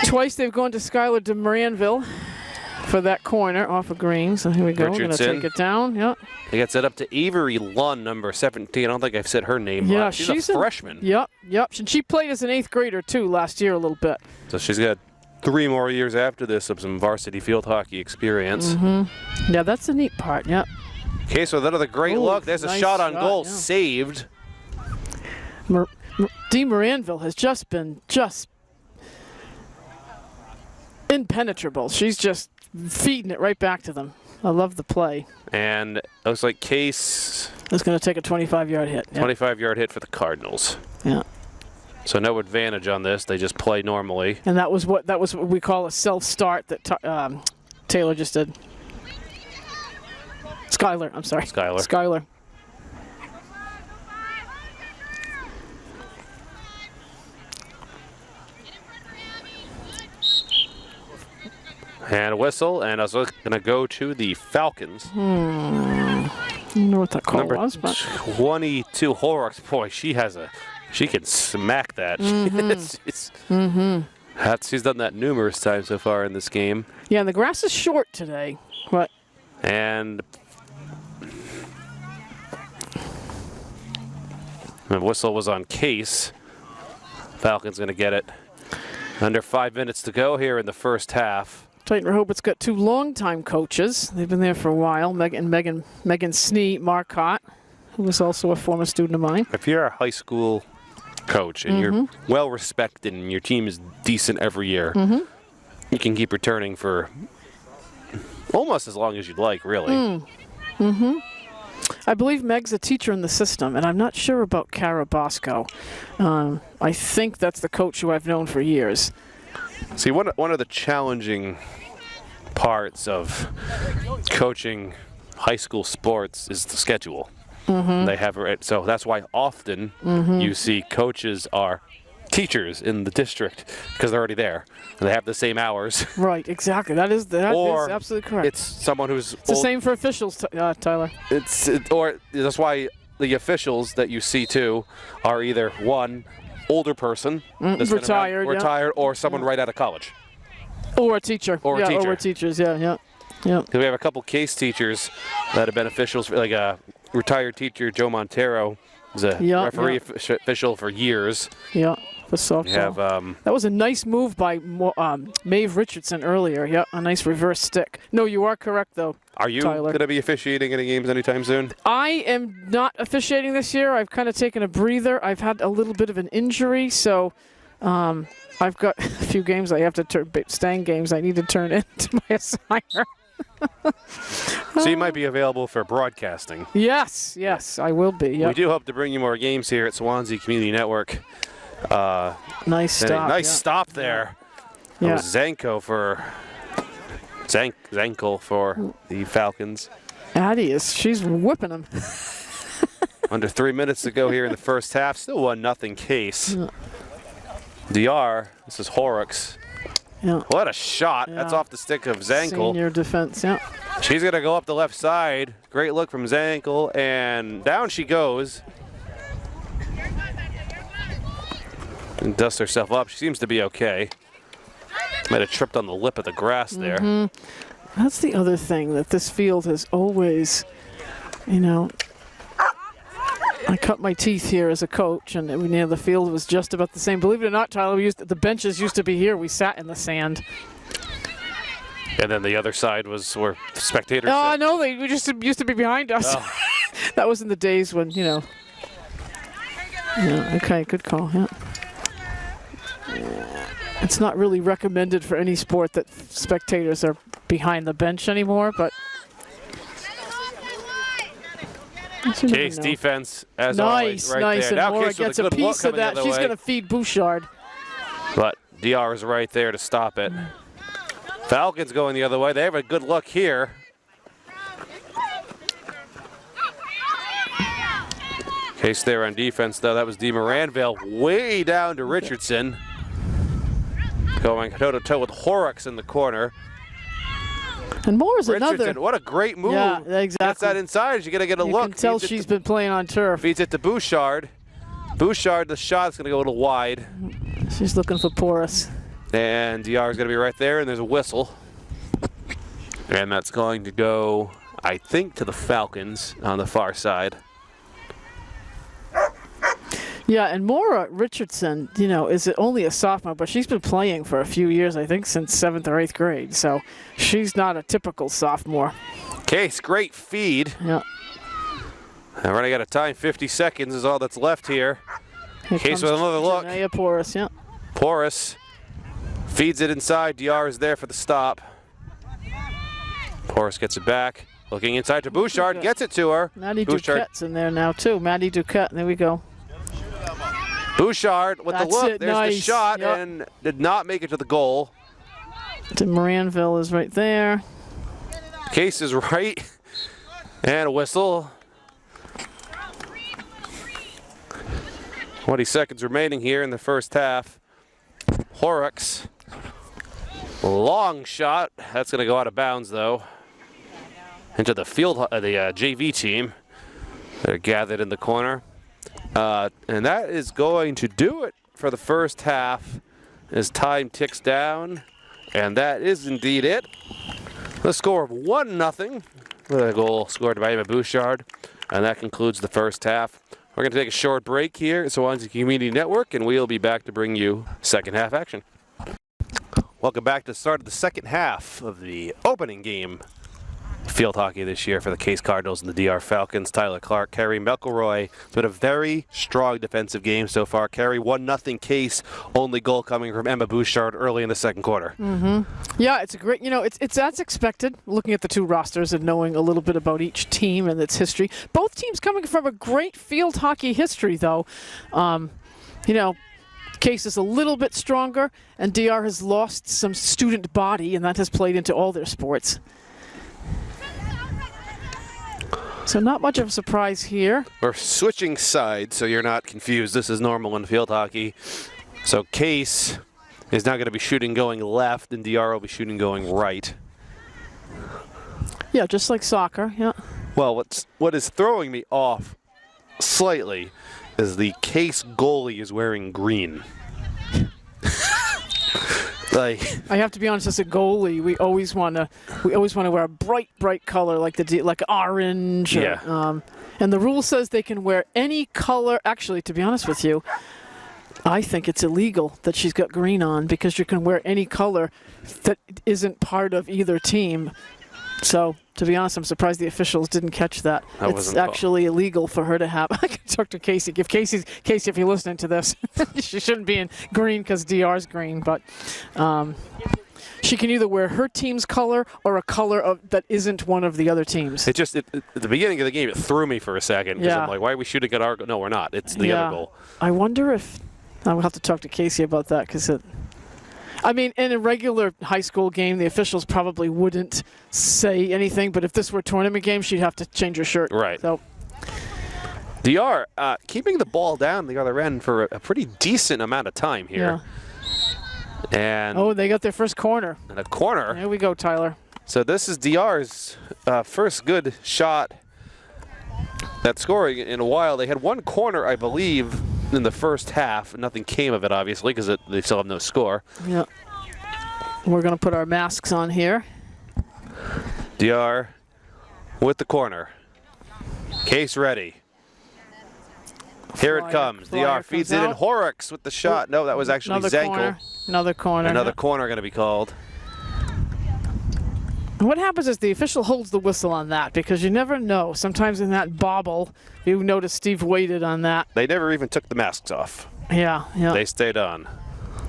Twice they've gone to Skylar de Moranville for that corner off of green. So here we go. We're going to take it down. Yeah. He gets it up to Avery Lunn, number 17. I don't think I've said her name. Yeah, she's a freshman. Yep. And she played as an 8th grader too last year a little bit. So she's got 3 more years after this of some varsity field hockey experience. Mm-hmm. Yeah, that's the neat part. Yeah. Case with another great look. There's a shot on goal, saved. De Moranville has just been impenetrable. She's just feeding it right back to them. I love the play. And it looks like Case is going to take a 25-yard hit. 25-yard hit for the Cardinals. Yeah. So no advantage on this. They just play normally. And that was what we call a self-start that Taylor just did. Skylar, I'm sorry. Skylar. And a whistle, and I was going to go to the Falcons. I don't know what that call Number was, but 22 Horrocks. Boy, she can smack that. She's done that numerous times so far in this game. Yeah, and the grass is short today. But and the whistle was on Case. Falcons going to get it. Under 5 minutes to go here in the first half. Dighton Rehoboth's got 2 longtime coaches. They've been there for a while. Megan Snee Marcotte, who was also a former student of mine. If you're a high school coach and you're well respected and your team is decent every year, you can keep returning for almost as long as you'd like, really. I believe Meg's a teacher in the system, and I'm not sure about Cara Bosco. I think that's the coach who I've known for years. See, one of the challenging parts of coaching high school sports is the schedule. They have it, so that's why often you see coaches are teachers in the district because they're already there and they have the same hours. Right, exactly. That is absolutely correct. It's someone who's it's the same for officials, Tyler. Or that's why the officials that you see too are either one older person that's retired, or someone right out of college, or a teacher, or teachers. Yeah. We have a couple Case teachers that have been officials, like a retired teacher, Joe Montero, was a referee official for years. Yeah, for softball. That was a nice move by Maeve Richardson earlier. Yeah, a nice reverse stick. No, you are correct though. Are you going to be officiating any games anytime soon? I am not officiating this year. I've kind of taken a breather. I've had a little bit of an injury, so I've got a few games I have to turn, Stang games I need to turn into my assigner. So you might be available for broadcasting. Yes, I will be. Yep. We do hope to bring you more games here at Swansea Community Network. Nice stop. Nice stop there. Yeah. That was Zankel for the Falcons. Addie she's whipping them. Under 3 minutes to go here in the first half. Still 1-0 Case. Yeah. DR, this is Horrocks. Yeah. What a shot. That's off the stick of Zankel. Senior defense, yeah. She's going to go up the left side. Great look from Zankel, and down she goes. And dusts herself up. She seems to be okay. Might have tripped on the lip of the grass there. That's the other thing that this field has always, I cut my teeth here as a coach, and the field was just about the same. Believe it or not, Tyler, the benches used to be here. We sat in the sand. And then the other side was where spectators sat. No, they just used to be behind us. Oh. That was in the days when, Yeah, okay, good call, yeah. It's not really recommended for any sport that spectators are behind the bench anymore, but Case defense as always right nice. there. And Now Mora Case with gets a a good look piece of coming the that. other She's way. going to feed Bouchard. But DR is right there to stop it. Falcons going the other way. They have a good look here. Case there on defense, though. That was Dee Moranville way down to Richardson. Going toe-to-toe with Horrocks in the corner. And Mora's Richardson, another. what a great move. Yeah, exactly. Gets that inside. You're going to get a You look. can tell Feeds it she's to- been playing on turf. Feeds it to Bouchard. Bouchard, the shot's going to go a little wide. She's looking for Porus. And DR is going to be right there, and there's a whistle. And that's going to go, I think, to the Falcons on the far side. Yeah, and Mora Richardson, you know, is only a sophomore, but she's been playing for a few years, I think, since 7th or 8th grade. So she's not a typical sophomore. Case, great feed. Yeah. And running out of time, 50 seconds is all that's left here. Here Case comes with another look. Janaea Porus, yeah. Porus feeds it inside. DR is there for the stop. Porus gets it back. Looking inside to Bouchard, gets it to her. Maddie Bouchard, Duquette's in there now, too. Maddie Duquette, there we go. Bouchard with That's the look. it, There's the nice. shot Yep. and did not make it to the goal. Moranville is right there. Case is right. And a whistle. 20 seconds remaining here in the first half. Horrocks. Long shot. That's going to go out of bounds, though. Into the field, the JV team. They're gathered in the corner. And that is going to do it for the first half as time ticks down. And that is indeed it. The score of 1-0 with a goal scored by Emma Bouchard. And that concludes the first half. We're going to take a short break here at Swansea Community Network, and we'll be back to bring you second half action. Welcome back to the start of the second half of the opening game field hockey this year for the Case Cardinals and the DR Falcons. Tyler Clark, Carrie McElroy. It's been a very strong defensive game so far. Carrie, 1-0 Case. Only goal coming from Emma Bouchard early in the second quarter. Yeah, it's a great, you know, it's as expected, looking at the two rosters and knowing a little bit about each team and its history. Both teams coming from a great field hockey history, though. You know, Case is a little bit stronger, and DR has lost some student body, and that has played into all their sports. So not much of a surprise here. We're switching sides so you're not confused. This is normal in field hockey. So Case is now going to be shooting going left, and DR will be shooting going right. Yeah, just like soccer, yeah. Well, what is throwing me off slightly is the Case goalie is wearing green. Like, I have to be honest, as a goalie, we always want to wear a bright color like like orange. Or, yeah. And the rule says they can wear any color. Actually, to be honest with you, I think it's illegal that she's got green on because you can wear any color that isn't part of either team. So, to be honest, I'm surprised the officials didn't catch that. It's actually illegal for her to have. I can talk to Casey. Casey, if you're listening to this, she shouldn't be in green because DR's green, but she can either wear her team's color or a color that isn't one of the other teams. at the beginning of the game, it threw me for a second because I'm like, why are we shooting at our goal? No, we're not. It's the other goal. I wonder if I will have to talk to Casey about that because I mean, in a regular high school game, the officials probably wouldn't say anything, but if this were a tournament game, she'd have to change her shirt. Right. So, DR keeping the ball down the other end for a pretty decent amount of time here. yeah. And They got their first corner. in a corner. There we go, Tyler. So this is DR's first good shot at scoring in a while. They had one corner, I believe, in the first half. Nothing came of it, obviously, because they still have no score. Yeah. We're going to put our masks on here. DR with the corner. Case ready. Here it comes. DR feeds it in. Horrocks with the shot. No, that was actually Zankel. Another corner. Another corner going to be called. What happens is the official holds the whistle on that because you never know. Sometimes in that bobble, you notice Steve waited on that. They never even took the masks off. Yeah. They stayed on.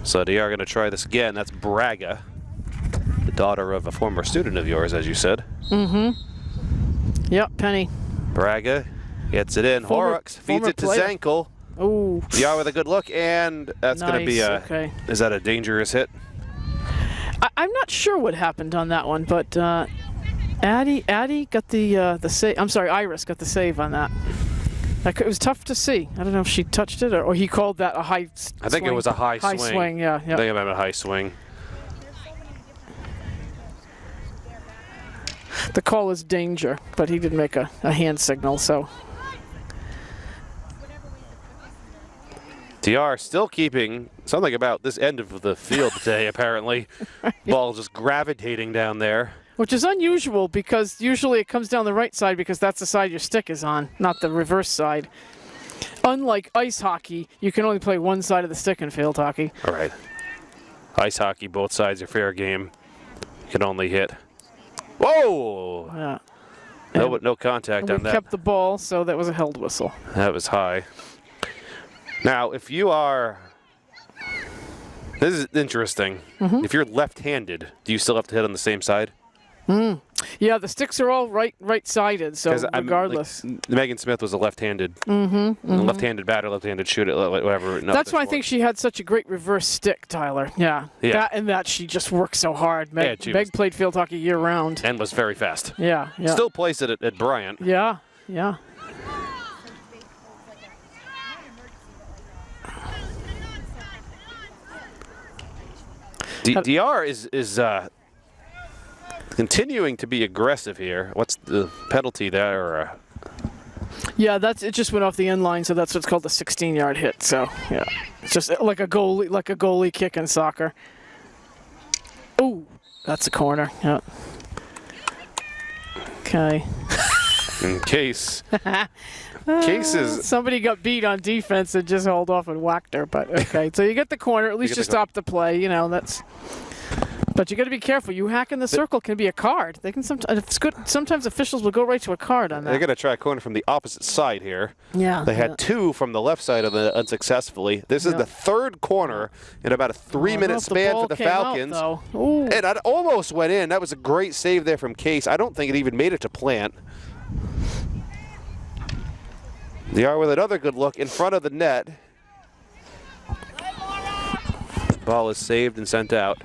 So DR going to try this again. That's Braga, the daughter of a former student of yours, as you said. Yep, Penny. Braga gets it in. Horrocks feeds it to Zankel. Oh. DR with a good look, and that's going to be a. Okay. Is that a dangerous hit? I'm not sure what happened on that one, but Addie got the save. I'm sorry, Iris got the save on that. It was tough to see. I don't know if she touched it or he called that a high swing. I think it was a high swing. High swing, yeah. I think it meant a high swing. The call is danger, but he did make a hand signal, so. DR still keeping something about this end of the field today, apparently. Right. Ball just gravitating down there. Which is unusual because usually it comes down the right side because that's the side your stick is on, not the reverse side. Unlike ice hockey, you can only play one side of the stick in field hockey. All right. Ice hockey, both sides are fair game. You can only hit. Whoa! Yeah. No contact on that. We kept the ball, so that was a held whistle. That was high. Now, if you are... This is interesting. If you're left-handed, do you still have to hit on the same side? Yeah, the sticks are all right-sided, so regardless. Like, Megan Smith was a left-handed, left-handed batter, left-handed shooter, whatever. That's why I think she had such a great reverse stick, Tyler. Yeah. That she just worked so hard. Meg played field hockey year-round. And was very fast. Yeah. Still plays it at Bryant. Yeah. DR is continuing to be aggressive here. What's the penalty there? Yeah, it just went off the end line, so that's what's called a 16-yard hit. So yeah, it's just like a goalie kick in soccer. Oh, that's a corner. Yeah. Okay. In case. Cases. Somebody got beat on defense and just held off and whacked her. But okay, so you get the corner. At least you stop the play. You know that's. But you got to be careful. You hack in the circle can be a card. They can sometimes. It's good. Sometimes officials will go right to a card on that. They're going to try a corner from the opposite side here. Yeah. They had two from the left side of the unsuccessfully. This is the third corner in about a 3-minute span for the Falcons. And it almost went in. That was a great save there from Case. I don't think it even made it to plant. They are with another good look in front of the net. Ball is saved and sent out.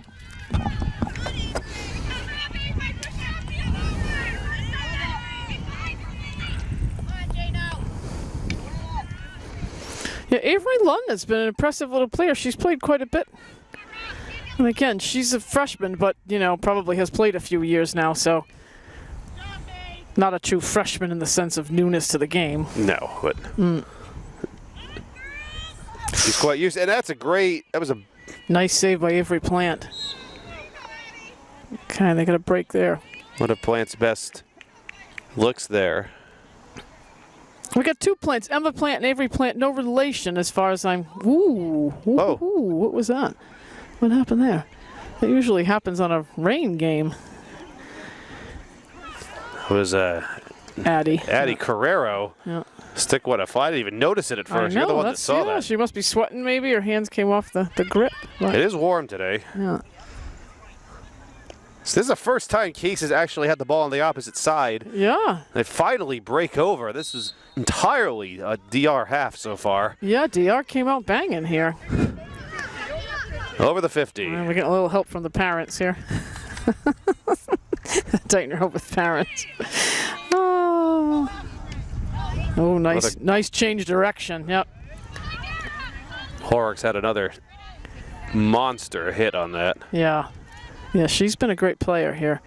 Yeah, Avery Lund has been an impressive little player. She's played quite a bit. And again, she's a freshman, but, probably has played a few years now, so not a true freshman in the sense of newness to the game. No, but she's quite used. And that was a nice save by Avery Plant. Okay, they got a break there. One of Plant's best looks there. We got two Plants, Emma Plant and Avery Plant, no relation as far as I'm. Ooh, what was that? What happened there? That usually happens on a rain game. It was Addie Carrero. Yeah. Stick what a fly. I didn't even notice it at first. You're the one that saw that. She must be sweating maybe. Her hands came off the grip. It is warm today. Yeah. So this is the first time Case has actually had the ball on the opposite side. Yeah. They finally break over. This is entirely a DR half so far. Yeah, DR came out banging here. Over the 50. And we're getting a little help from the parents here. Dighton Rehoboth parents. Oh, nice change direction. Yep. Horrocks had another monster hit on that. Yeah. Yeah, she's been a great player here.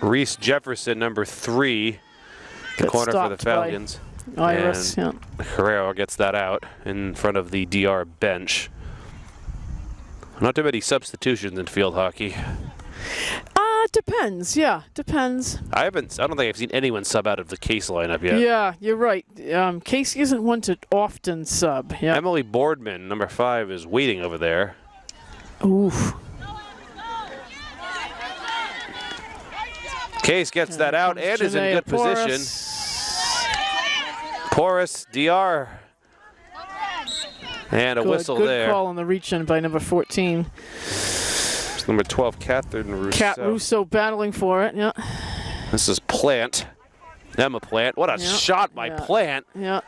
Reese Jefferson, number 3, the corner for the Falcons. Iris, yeah. Carrero gets that out in front of the DR bench. Not too many substitutions in field hockey. Depends. Yeah, depends. I don't think I've seen anyone sub out of the Case lineup yet. Yeah, you're right. Case isn't one to often sub. Yeah. Emily Boardman, number 5, is waiting over there. Oof. Case gets that out and is in good position. Porras, DR And a whistle there. Good call on the reach-in by number 14. It's number 12, Catherine Russo. Cat Russo battling for it, yeah. This is Plant. Emma Plant. What a shot by Plant. Yeah.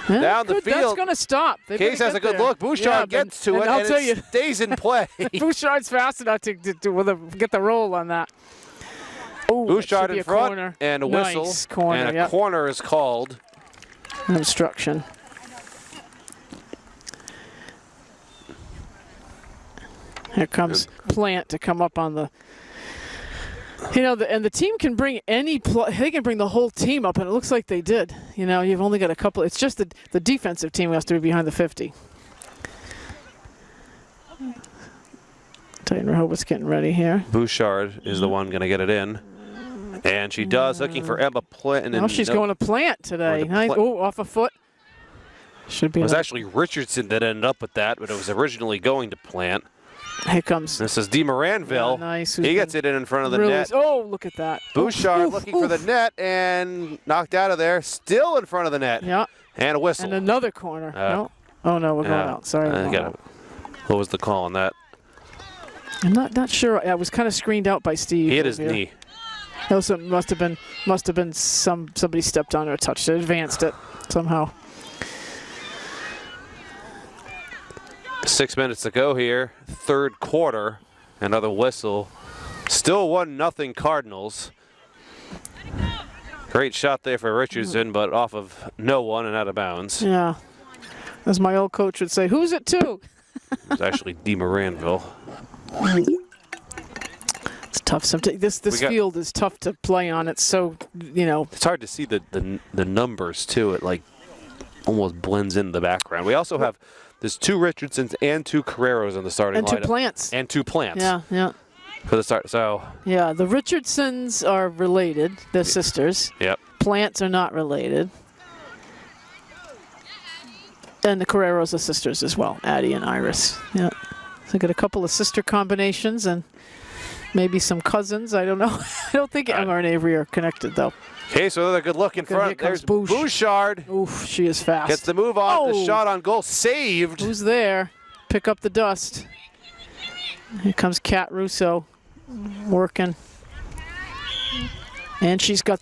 Down the field. That's going to stop. Case has a good look. Bouchard gets to it, and it stays in play. Bouchard's fast enough to get the roll on that. Ooh, Bouchard in front, corner. and a whistle. Nice corner, and a corner is called. An obstruction. Here comes Plant to come up on the. And the team can bring they can bring the whole team up, and it looks like they did. You've only got a couple. It's just the defensive team has to be behind the 50. Dighton Rehoboth's getting ready here. Bouchard is the one going to get it in. And she does, looking for Emma Plant. Oh, she's going to Plant today. Nice. Oh, off a foot. Should be. It was actually Richardson that ended up with that, but it was originally going to Plant. Here comes. This is DeMoranville. Yeah, nice. He gets it in front of the net. Oh, look at that. Bouchard looking for the net and knocked out of there. Still in front of the net. Yeah. And a whistle. And another corner. No. Oh, no, we're going out. Sorry. What was the call on that? I'm not sure. I was kind of screened out by Steve. He hit his knee. Also, must have been somebody stepped on it or touched it, advanced it somehow. 6 minutes to go here, third quarter. Another whistle. Still 1-0 Cardinals. Great shot there for Richardson, but off of no one and out of bounds. Yeah. As my old coach would say, who's it to? It was actually DeMoranville. It's tough. This field is tough to play on. It's so, It's hard to see the numbers, too. It, almost blends in the background. We also have... There's 2 Richardsons and 2 Carreros on the starting lineup. And 2 Plants. And 2 Plants. Yeah. For the start, so. Yeah, the Richardsons are related. They're sisters. Yep. Plants are not related. And the Carreros are sisters as well, Addie and Iris. Yeah. So got a couple of sister combinations and maybe some cousins. I don't know. I don't think Emma and Avery are connected, though. Okay, so another good look in front. There's Bouchard. Oof, she is fast. Gets the move on. The shot on goal saved. Who's there? Pick up the dust. Here comes Cat Russo working. And she's got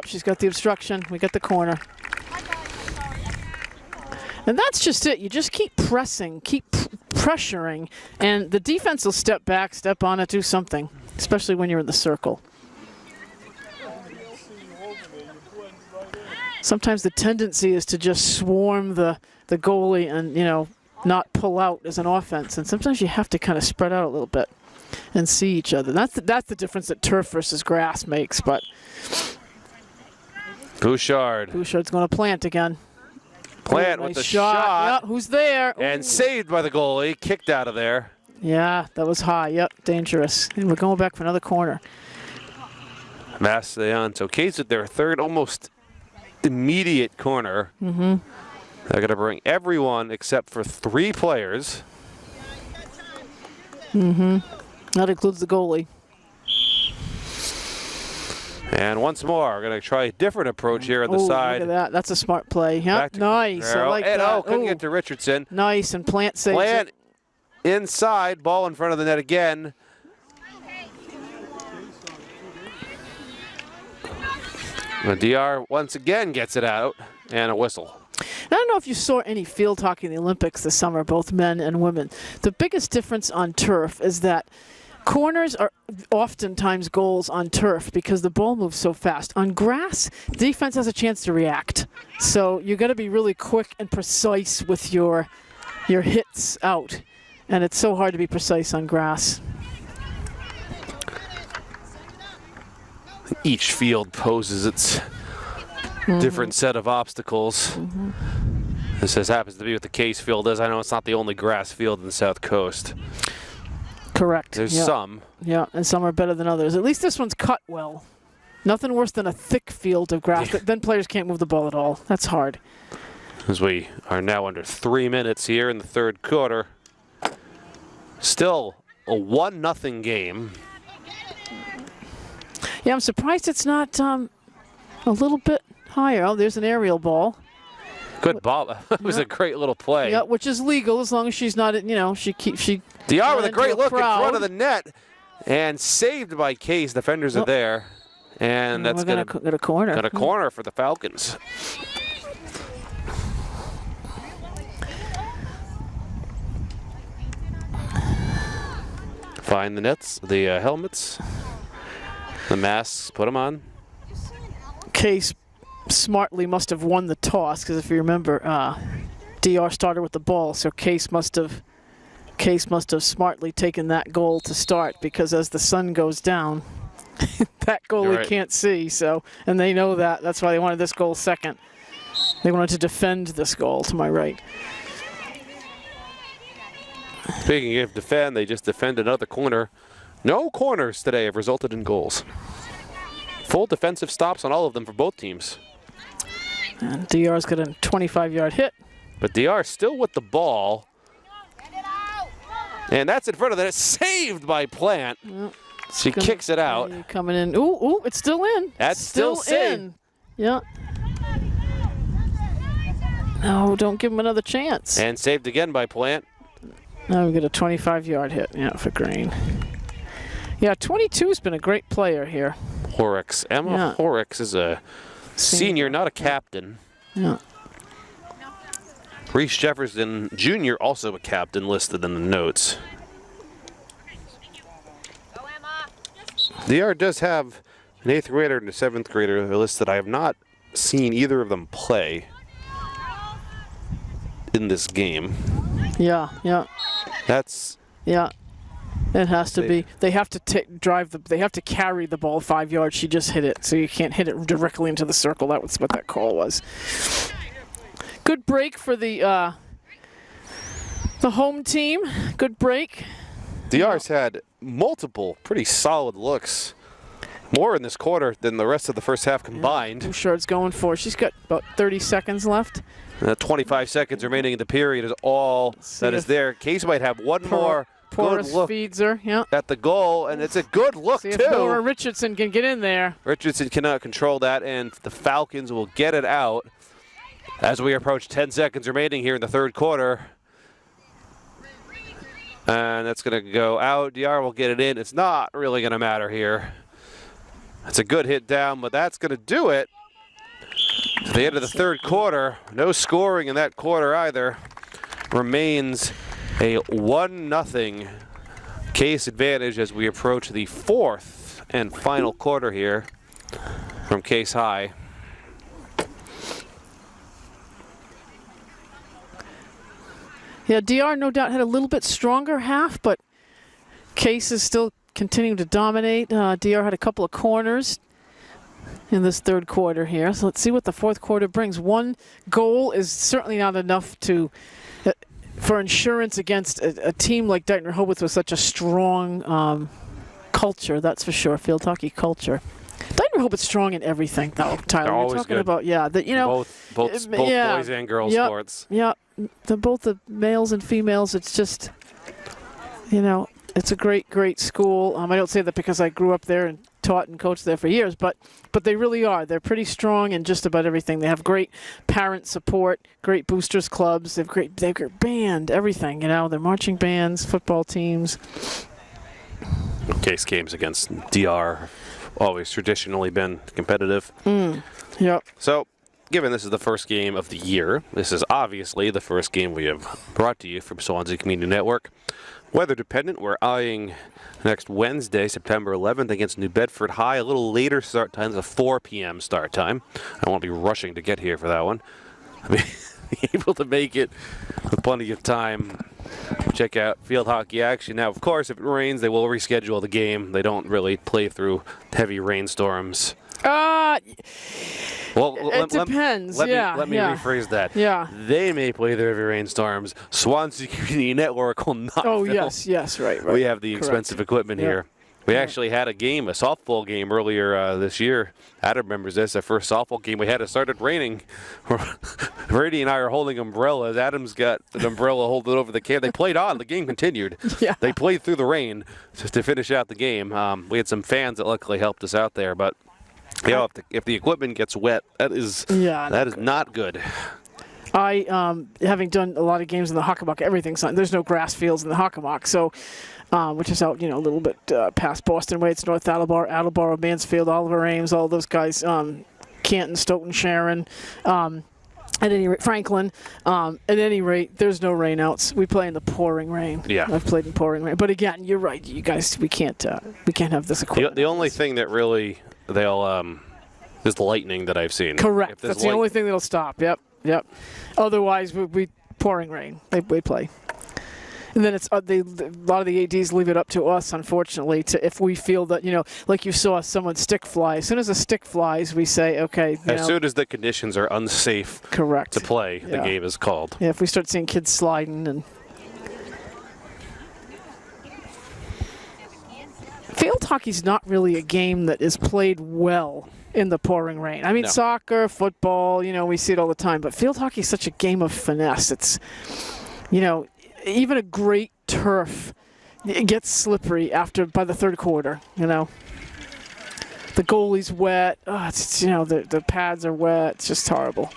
she's got the obstruction. We got the corner. And that's just it. You just keep pressing, keep pressuring, and the defense will step back, step on it, do something, especially when you're in the circle. Sometimes the tendency is to just swarm the goalie and, not pull out as an offense. And sometimes you have to kind of spread out a little bit and see each other. That's the difference that turf versus grass makes. But Bouchard's going to Plant again. Plant with the shot. Yep, who's there? And saved by the goalie. Kicked out of there. Yeah, that was high. Yep, dangerous. And we're going back for another corner. Mastian. So Cade's with their third almost immediate corner. Mm-hmm. They're going to bring everyone except for 3 players. Mm-hmm. That includes the goalie. And once more, we're going to try a different approach here on the side. Look at that. That's a smart play. Yep. Nice. I like that. Couldn't get to Richardson. Nice. And Plant saves Plant inside. Ball in front of the net again. The DR once again gets it out. And a whistle. I don't know if you saw any field hockey in the Olympics this summer, both men and women. The biggest difference on turf is that corners are oftentimes goals on turf because the ball moves so fast. On grass, defense has a chance to react. So you got to be really quick and precise with your hits out. And it's so hard to be precise on grass. Each field poses its different set of obstacles. This happens to be what the Case field is. I know it's not the only grass field in the South Coast. Correct. There's some. Yeah, and some are better than others. At least this one's cut well. Nothing worse than a thick field of grass. Then players can't move the ball at all. That's hard. As we are now under 3 minutes here in the third quarter. Still a 1-0 game. Yeah, I'm surprised it's not a little bit higher. Oh, there's an aerial ball. Good ball. It was a great little play. Yeah, which is legal as long as she's not, she DR with a into great look in crowd. front of the net and saved by Case. Defenders are there. And that's going to get a corner. Got a corner for the Falcons. Find the nets, the helmets, the masks, put them on. Case smartly must have won the toss because if you remember, DR started with the ball, so Case must have smartly taken that goal to start because as the sun goes down, that goalie can't see. So, and they know that. That's why they wanted this goal second. They wanted to defend this goal to my right. Speaking of defend, they just defended another corner. No corners today have resulted in goals. Full defensive stops on all of them for both teams. And DR's got a 25-yard hit. But DR still with the ball. And that's in front of that. It's saved by Plant. Well, she kicks it out. Coming in. Ooh, it's still in. That's still in. Yeah. No, don't give him another chance. And saved again by Plant. Now we get a 25-yard hit, for Green. Yeah, 22's been a great player here. Horrocks. Emma Horrocks is a senior, not a captain. Yeah. Reese Jefferson Jr. also a captain listed in the notes. DR does have an 8th grader and a 7th grader listed. I have not seen either of them play in this game. Yeah. That's. Yeah. It has to be. They have to they have to carry the ball 5 yards. She just hit it, so you can't hit it directly into the circle. That was what that call was. Good break for the home team. Good break. DR's had multiple pretty solid looks. More in this quarter than the rest of the first half combined. I'm sure it's going for. She's got about 30 seconds left. 25 seconds remaining in the period is all that is there. Case might have one more good look feeds her, at the goal, and it's a good look, see too. If Nora Richardson can get in there. Richardson cannot control that, and the Falcons will get it out as we approach 10 seconds remaining here in the third quarter. And that's going to go out. DR will get it in. It's not really going to matter here. It's a good hit down, but that's going to do it. To the end of the third quarter, no scoring in that quarter either. Remains a 1-0 Case advantage as we approach the fourth and final quarter here from Case High. Yeah, DR no doubt had a little bit stronger half, but Case is still continuing to dominate. DR had a couple of corners in this third quarter here. So let's see what the fourth quarter brings. One goal is certainly not enough for insurance against a team like Dighton Rehoboth with such a strong culture, that's for sure, field hockey culture. Dighton Rehoboth's strong in everything, though, Tyler. They're You're talking good. about, both boys and girls sports. Yeah, both the males and females, it's just, it's a great, great school. I don't say that because I grew up there and taught and coached there for years, but they really are. They're pretty strong in just about everything. They have great parent support, great boosters clubs. They've great band, everything. They're marching bands, football teams. Case games against DR always traditionally been competitive. Yep. So, given this is the first game of the year, this is obviously the first game we have brought to you from Swansea Community Network. Weather dependent, we're eyeing next Wednesday, September 11th against New Bedford High. A little later start time, it's a 4 p.m. start time. I won't be rushing to get here for that one. I'll be able to make it with plenty of time. Check out field hockey action. Now, of course, if it rains, they will reschedule the game. They don't really play through heavy rainstorms. It depends. Let me rephrase that. Yeah. They may play through heavy rainstorms. Swansea Community Network will not. Oh, film. yes, right. We have the expensive equipment here. We actually had a softball game earlier this year. Adam remembers this, our first softball game we had. It started raining. Brady and I are holding umbrellas. Adam's got an umbrella holding over the can. They played on. The game continued. Yeah. They played through the rain just to finish out the game. We had some fans that luckily helped us out there, but if the equipment gets wet, that is not good. Having done a lot of games in the Hockomock, everything's on. There's no grass fields in the Hockomock, so which is out, a little bit past Boston way. It's North Attleboro, Mansfield, Oliver Ames, all those guys, Canton, Stoughton, Sharon. At any rate, Franklin. At any rate, there's no rainouts. We play in the pouring rain. Yeah, I've played in pouring rain. But again, you're right. You guys, we can't have this equipment. The only thing that really is the lightning that I've seen. Correct. That's the only thing that'll stop. Yep. Otherwise, we pouring rain. We play. And then it's a lot of the ADs leave it up to us, unfortunately, if we feel that, like you saw someone stick fly. As soon as a stick flies, we say, okay. As soon as the conditions are unsafe to play, the game is called. Yeah, if we start seeing kids sliding and. Field hockey's not really a game that is played well in the pouring rain. I mean, no. Soccer, football, we see it all the time, but field hockey is such a game of finesse. It's, even a great turf, it gets slippery by the third quarter, The goalie's wet. The pads are wet. It's just horrible.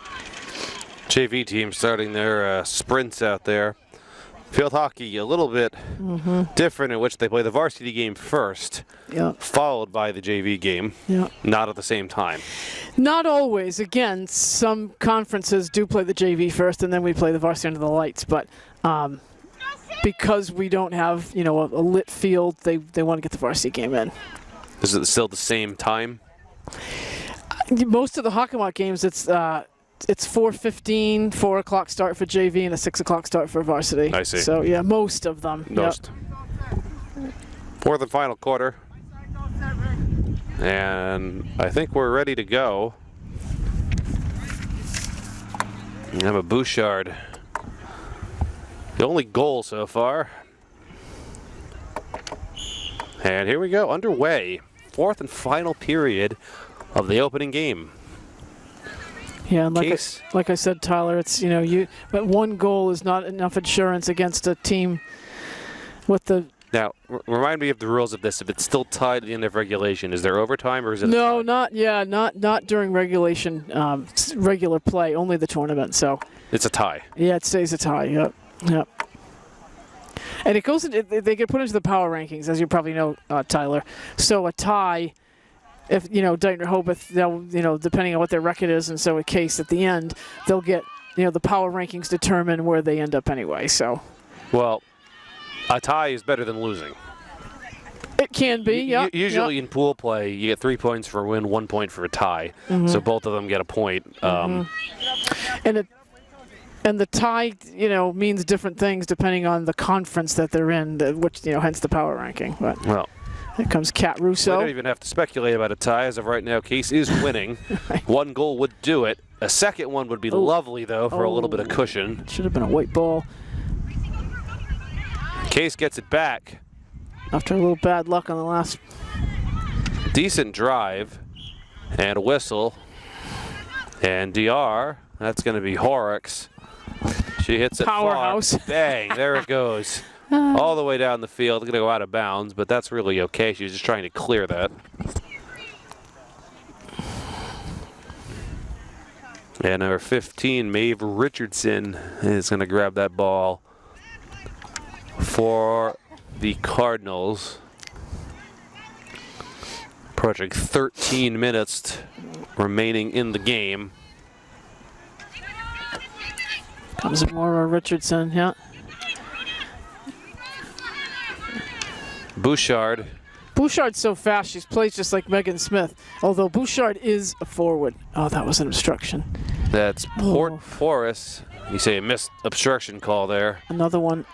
JV team starting their sprints out there. Field hockey a little bit different, in which they play the varsity game first, followed by the JV game, not at the same time. Not always. Again, some conferences do play the JV first, and then we play the varsity under the lights. But because we don't have, a lit field, they want to get the varsity game in. Is it still the same time? Most of the Hockomock games, it's 4:15, 4 o'clock start for JV, and a 6 o'clock start for varsity. I see. So, most of them. Most. Fourth and final quarter. And I think we're ready to go. We have a Bouchard. The only goal so far. And here we go, underway. Fourth and final period of the opening game. Yeah, and like I said, Tyler, it's but one goal is not enough insurance against a team with the. Now, remind me of the rules of this. If it's still tied at the end of regulation, is there overtime or is it? No, not during regulation, regular play. Only the tournament. So. It's a tie. Yeah, it stays a tie. Yep. And it goes. They get put into the power rankings, as you probably know, Tyler. So a tie. If Dighton Rehoboth, they'll depending on what their record is, and so a case at the end, they'll get the power rankings determine where they end up anyway. So, well, a tie is better than losing. It can be, yeah. Usually in pool play, you get 3 points for a win, 1 point for a tie. So both of them get a point. And the tie, means different things depending on the conference that they're in, which hence the power ranking. But well. Here comes Cat Russo. I don't even have to speculate about a tie. As of right now, Case is winning. One goal would do it. A second one would be lovely, though, for a little bit of cushion. Should have been a white ball. Case gets it back. After a little bad luck on the last. Decent drive. And a whistle. And DR, that's going to be Horrocks. She hits it Powerhouse. Far. Bang, there it goes. All the way down the field. Going to go out of bounds, but that's really okay. She's just trying to clear that. And number 15, Maeve Richardson, is going to grab that ball for the Cardinals. Approaching 13 minutes remaining in the game. Comes Maura Richardson, yeah. Bouchard. Bouchard's so fast, she plays just like Megan Smith. Although Bouchard is a forward. Oh, that was an obstruction. That's Porus. You say a missed obstruction call there. Another one.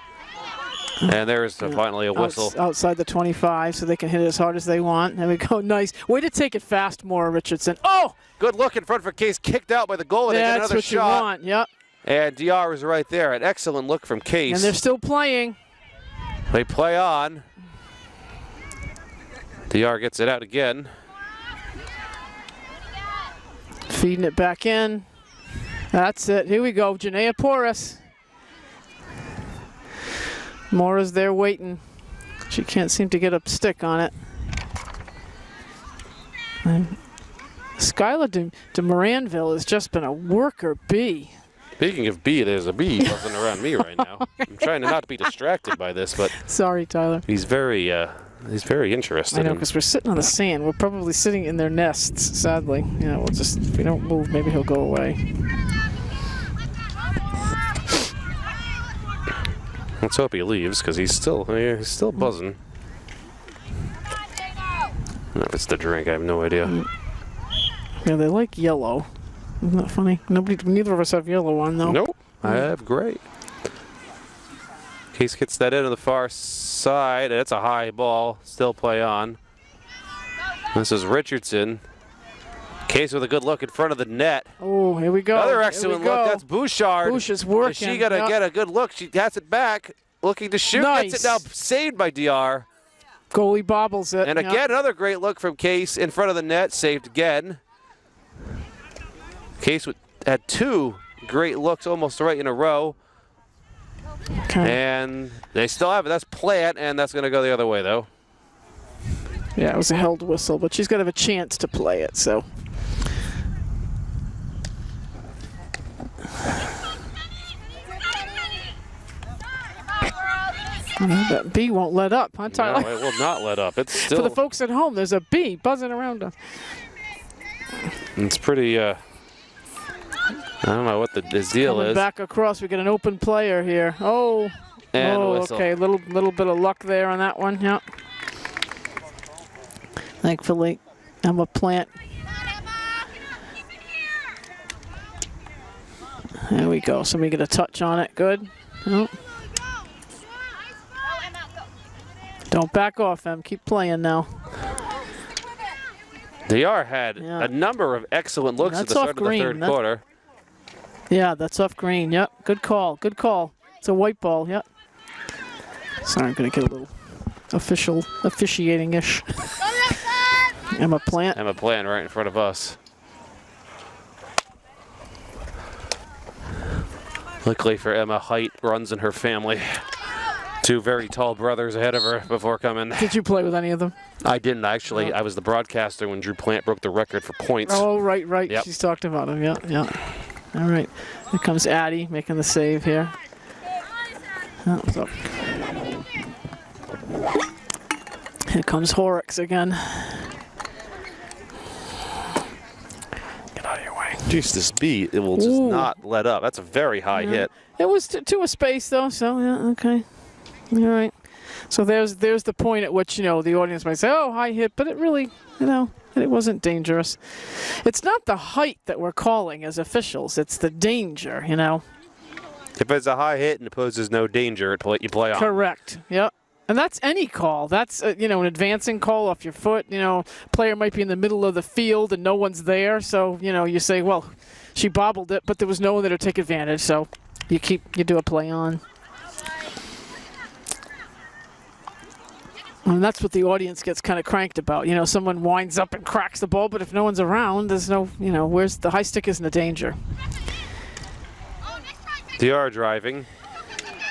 And there's finally a whistle. Outside the 25, so they can hit it as hard as they want. There we go, nice. Way to take it fast, Maura Richardson. Oh! Good look in front for Case, kicked out by the goal, and they get another shot. That's what you want, yep. And DR is right there. An excellent look from Case. And they're still playing. They play on. DR gets it out again. Feeding it back in. That's it. Here we go. Janaea Porus. Maura's there waiting. She can't seem to get a stick on it. And Skylar de Moranville has just been a worker bee. Speaking of bee, there's a bee buzzing around me right now. I'm trying to not be distracted by this, but Sorry, Tyler. he's very interested. I know, because we're sitting on the sand. We're probably sitting in their nests, sadly. You know, we'll just, if we don't move, maybe he'll go away. Let's hope he leaves, because he's still buzzing. I don't know if it's the drink, I have no idea. Yeah, they like yellow. Isn't that funny? Neither of us have yellow on, though. Nope, I have gray. Case gets that into the far side. It's a high ball. Still play on. This is Richardson. Case with a good look in front of the net. Oh, here we go. Another excellent look. That's Bouchard. Bush is working. Is she going to get a good look? She has it back. Looking to shoot. Nice. Gets it now saved by DR. Goalie bobbles it. And again, another great look from Case in front of the net. Saved again. Case had 2 great looks almost right in a row. Okay. And they still have it. That's Plant, and that's going to go the other way, though. Yeah, it was a held whistle, but she's going to have a chance to play it, so. That bee won't let up, huh, Tyler? No, it will not let up. It's still. For the folks at home, there's a bee buzzing around us. It's pretty, I don't know what his deal Coming is. back across, we get an open player here. Oh, And a whistle. okay, little bit of luck there on that one, yeah. Thankfully, Emma Plant. There we go. Somebody get a touch on it. Good. Oh. Don't back off, Em. Keep playing now. DR had a number of excellent looks at the start of the third quarter. Yeah, that's off green. Yep. Good call. Good call. It's a white ball. Yep. Sorry, I'm going to get a little officiating-ish. Emma Plant. Emma Plant right in front of us. Luckily for Emma, height runs in her family. 2 very tall brothers ahead of her before coming. Did you play with any of them? I didn't, actually. I was the broadcaster when Drew Plant broke the record for points. Oh, right. Yep. She's talked about him. Yeah. All right. Here comes Addie making the save here. Oh, so. Here comes Horrocks again. Get out of your way. Jeez, this bee, it will just not let up. That's a very high hit. It was to a space, though, so, yeah, okay. All right. So there's the point at which, the audience might say, oh, high hit, but it really, it wasn't dangerous. It's not the height that we're calling as officials. It's the danger, If it's a high hit and it poses no danger, you play on. Correct. Yep. And that's any call. That's, an advancing call off your foot. Player might be in the middle of the field and no one's there. So, you say, well, she bobbled it, but there was no one there to take advantage. So you do a play on. And that's what the audience gets kind of cranked about. Someone winds up and cracks the ball, but if no one's around, there's no, where's the high stick isn't a danger. DR driving.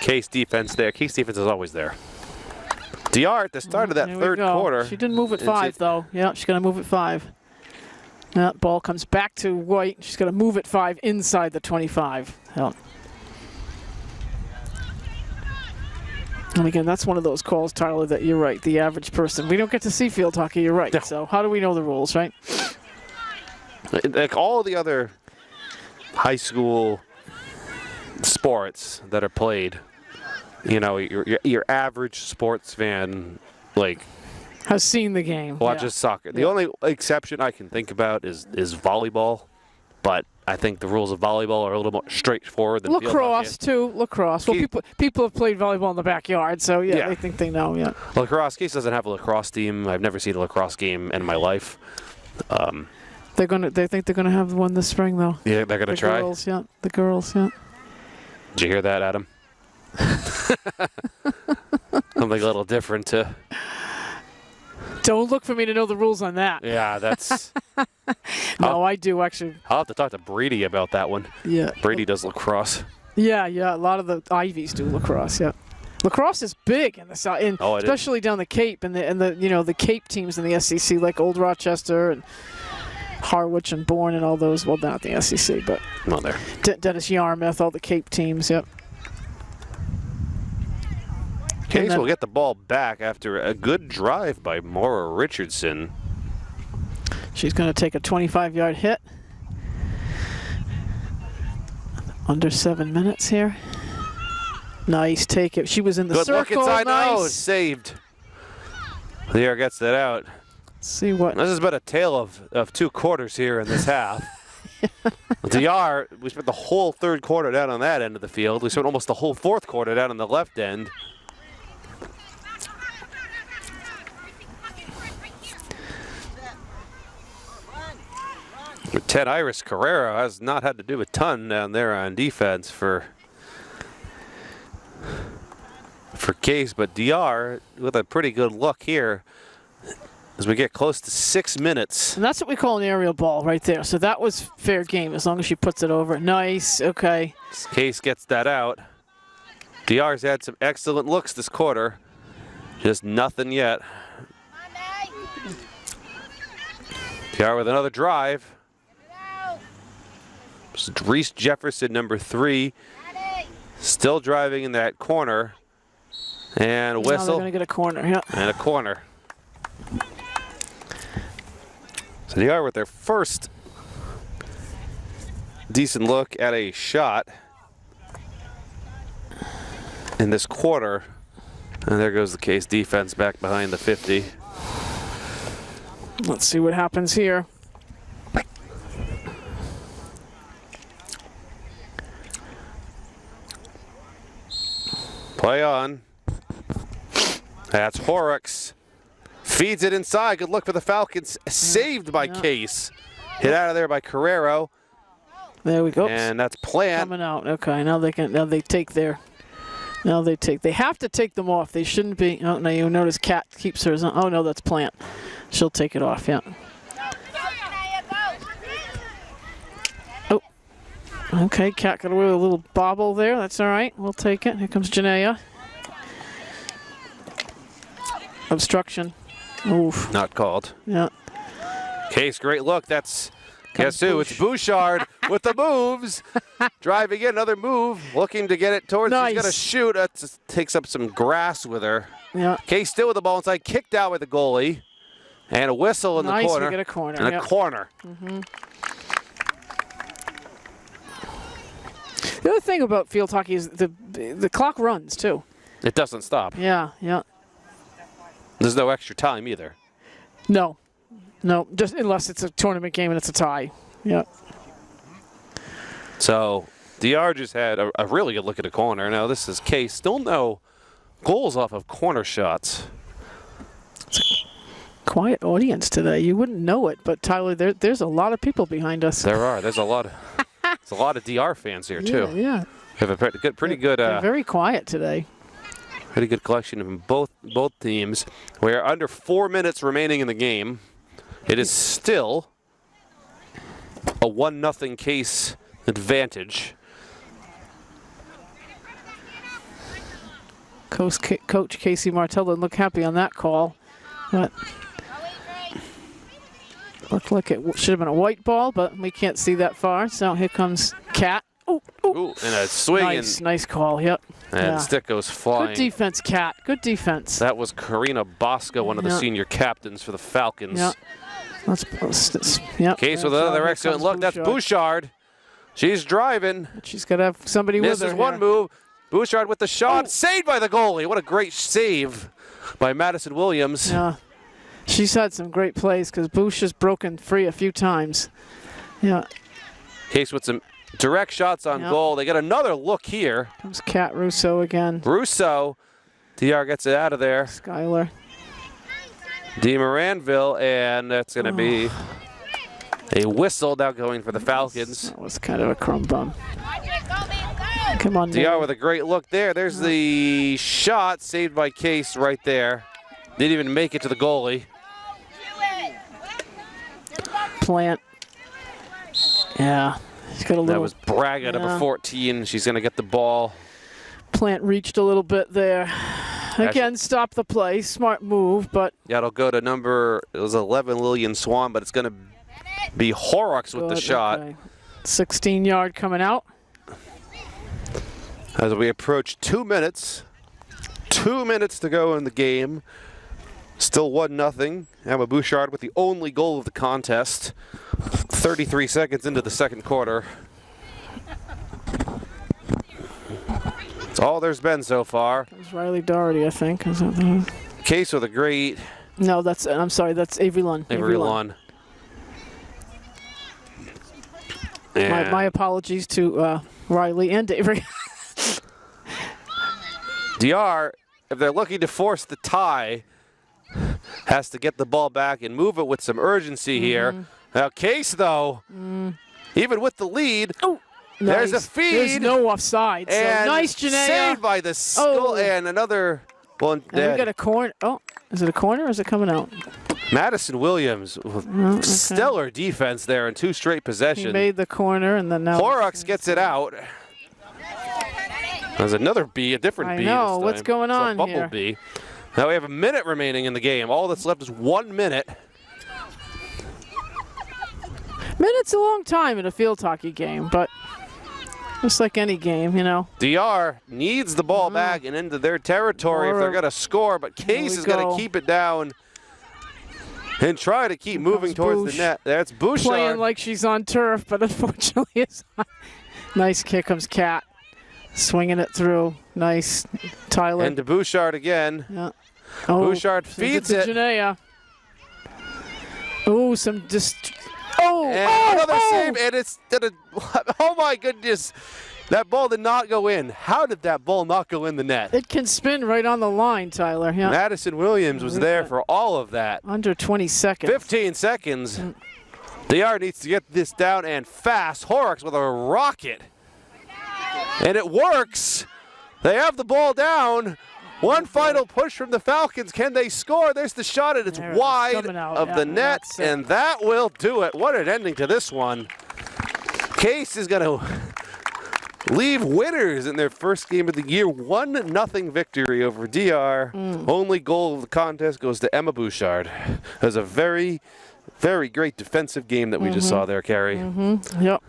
Case defense there. Case defense is always there. DR at the start of that third quarter. She didn't move at 5, though. Yeah, she's going to move at 5. That ball comes back to White. She's going to move at 5 inside the 25. Yeah. And again, that's one of those calls, Tyler, that you're right. The average person. We don't get to see field hockey, you're right. No. So how do we know the rules, right? Like all the other high school sports that are played, your average sports fan, has seen the game. Watches soccer. The only exception I can think about is volleyball, but I think the rules of volleyball are a little more straightforward than lacrosse too. Lacrosse. Well, people have played volleyball in the backyard, so they think they know. Yeah. Lacrosse. Case doesn't have a lacrosse team. I've never seen a lacrosse game in my life. They think they're gonna have one this spring, though. Yeah, they're gonna try. The girls. Yeah. Did you hear that, Adam? Something a little different to. Don't look for me to know the rules on that. Yeah, that's. No, I do actually. I'll have to talk to Brady about that one. Yeah. Brady does lacrosse. Yeah. A lot of the Ivies do lacrosse. Yeah. Lacrosse is big in the South, especially down the Cape and the Cape teams in the SEC, like Old Rochester and Harwich and Bourne and all those. Well, not the SEC, but Well, there. Dennis Yarmouth, all the Cape teams. Yep. Case will get the ball back after a good drive by Maura Richardson. She's going to take a 25-yard hit. Under 7 minutes here. Nice take it. She was in the Good circle. look inside. Nice. Oh, saved. Lear gets that out. Let's see what. This has been a tale of 2 quarters here in this half. DR, we spent the whole 3rd quarter down on that end of the field. We spent almost the whole 4th quarter down on the left end. Ted Iris Carrera has not had to do a ton down there on defense for Case, but DR with a pretty good look here as we get close to 6 minutes. And that's what we call an aerial ball right there. So that was fair game as long as she puts it over. Nice. Okay. Case gets that out. DR's had some excellent looks this quarter. Just nothing yet. DR with another drive. Reese Jefferson, number 3, still driving in that corner. And a whistle. Now they're going to get a corner, yeah. And a corner. So they are with their first decent look at a shot in this quarter. And there goes the Case defense back behind the 50. Let's see what happens here. Play on. That's Horrocks. Feeds it inside. Good look for the Falcons. Saved by Case. Hit out of there by Carrero. There we go. And that's Plant. Coming out. Okay, now they can. Now they take their. Now they take. They have to take them off. They shouldn't be. Oh no! You notice Cat keeps hers on. Oh no, that's Plant. She'll take it off. Yeah. Oh. Okay, Cat got away with a little bobble there. That's all right. We'll take it. Here comes Janaea. Obstruction. Oof. Not called. Yeah. Case, great look. That's, guess who? It's Bouchard with the moves. Driving in, another move. Looking to get it towards, Nice. She's going to shoot. That just takes up some grass with her. Yeah. Case still with the ball inside. Kicked out with the goalie. And a whistle in Nice, the corner. we get a corner. And Yep. a corner. The other thing about field hockey is the clock runs too. It doesn't stop. Yeah, yeah. There's no extra time either. No, just unless it's a tournament game and it's a tie. Yeah. So DR just had a really good look at the corner. Now this is Case. Still no goals off of corner shots. Quiet audience today. You wouldn't know it, but Tyler, there's a lot of people behind us. There are. There's a lot of DR fans here too. Yeah. We have a pretty good. They're very quiet today. Pretty good collection of both teams. We are under 4 minutes remaining in the game. It is still a 1-0 Case advantage. Coach Casey Martell didn't look happy on that call. But looked like it should have been a white ball, but we can't see that far. So here comes Cat. Ooh, and a swing. Nice call. Yep. And stick goes flying. Good defense, Cat. Good defense. That was Karina Bosco, one of the senior captains for the Falcons. Yeah. Yep. Case with another excellent look. That's Bouchard. She's driving. She's got to have somebody with her. This is one move. Bouchard with the shot. Saved by the goalie. What a great save by Madison Williams. Yeah. She's had some great plays because Bouch has broken free a few times. Yeah. Case with some direct shots on goal. They get another look here. Comes Kat Russo again. Russo. DR gets it out of there. Skylar. D. Moranville, and that's going to be a whistle now going for the Falcons. That was kind of a crumb bum. Come on, DR with a great look there. There's the shot saved by Case right there. Didn't even make it to the goalie. Plant. Yeah. He's got a little. That was Braga, number 14. She's going to get the ball. Plant reached a little bit there. Again, stop the play. Smart move, but. Yeah, it'll go to it was 11, Lillian Swan, but it's going to be Horrocks with the shot. Okay. 16-yard coming out. As we approach 2 minutes. 2 minutes to go in the game. Still 1-0. Emma Bouchard with the only goal of the contest. 33 seconds into the second quarter. That's all there's been so far. It's Riley Doherty, I think. Is that the... Case with a great. No, I'm sorry, that's Avery Lunn. Avery Lunn. Yeah. My apologies to Riley and Avery. DR, if they're looking to force the tie, has to get the ball back and move it with some urgency here. Now, Case, though, even with the lead, there's a feed. There's no offside. So and nice, Janaea. Saved by the skull and another one. And we got a corner. Oh, is it a corner or is it coming out? Madison Williams with stellar defense there in 2 straight possessions. He made the corner and then now. Horrocks gets it out. There's another bee, a different bee. I know. This time. What's going It's on a bumblebee. Now we have a minute remaining in the game. All that's left is 1 minute. Minute's a long time in a field hockey game, but just like any game, you know. DR needs the ball back and into their territory if they're going to score, but Case is going to keep it down and try to keep moving towards the net. That's Bouchard. Playing like she's on turf, but unfortunately it's not. Nice kick comes Kat. Swinging it through. Nice. Tyler. And to Bouchard again. Yeah. Bouchard feeds it. Janaea. Oh, some and another save, and it's oh my goodness. That ball did not go in. How did that ball not go in the net? It can spin right on the line, Tyler. Yeah. Madison Williams was there for all of that. Under 20 seconds. 15 seconds. DR needs to get this down and fast. Horrocks with a rocket. And it works. They have the ball down. One final push from the Falcons. Can they score? There's the shot, and it's wide of the net, and that will do it. What an ending to this one. Case is going to leave winners in their first game of the year. 1-0 victory over DR. Only goal of the contest goes to Emma Bouchard. It was a very, very great defensive game that we just saw there, Carrie. Yep.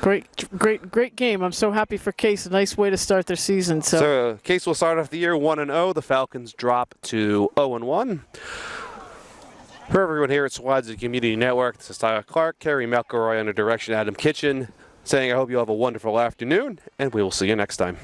Great game. I'm so happy for Case. A nice way to start their season. So Case will start off the year 1-0. The Falcons drop to 0-1. For everyone here at Swansea Community Network, this is Tyler Clark, Carrie McElroy under direction Adam Kitchen, saying I hope you have a wonderful afternoon, and we will see you next time.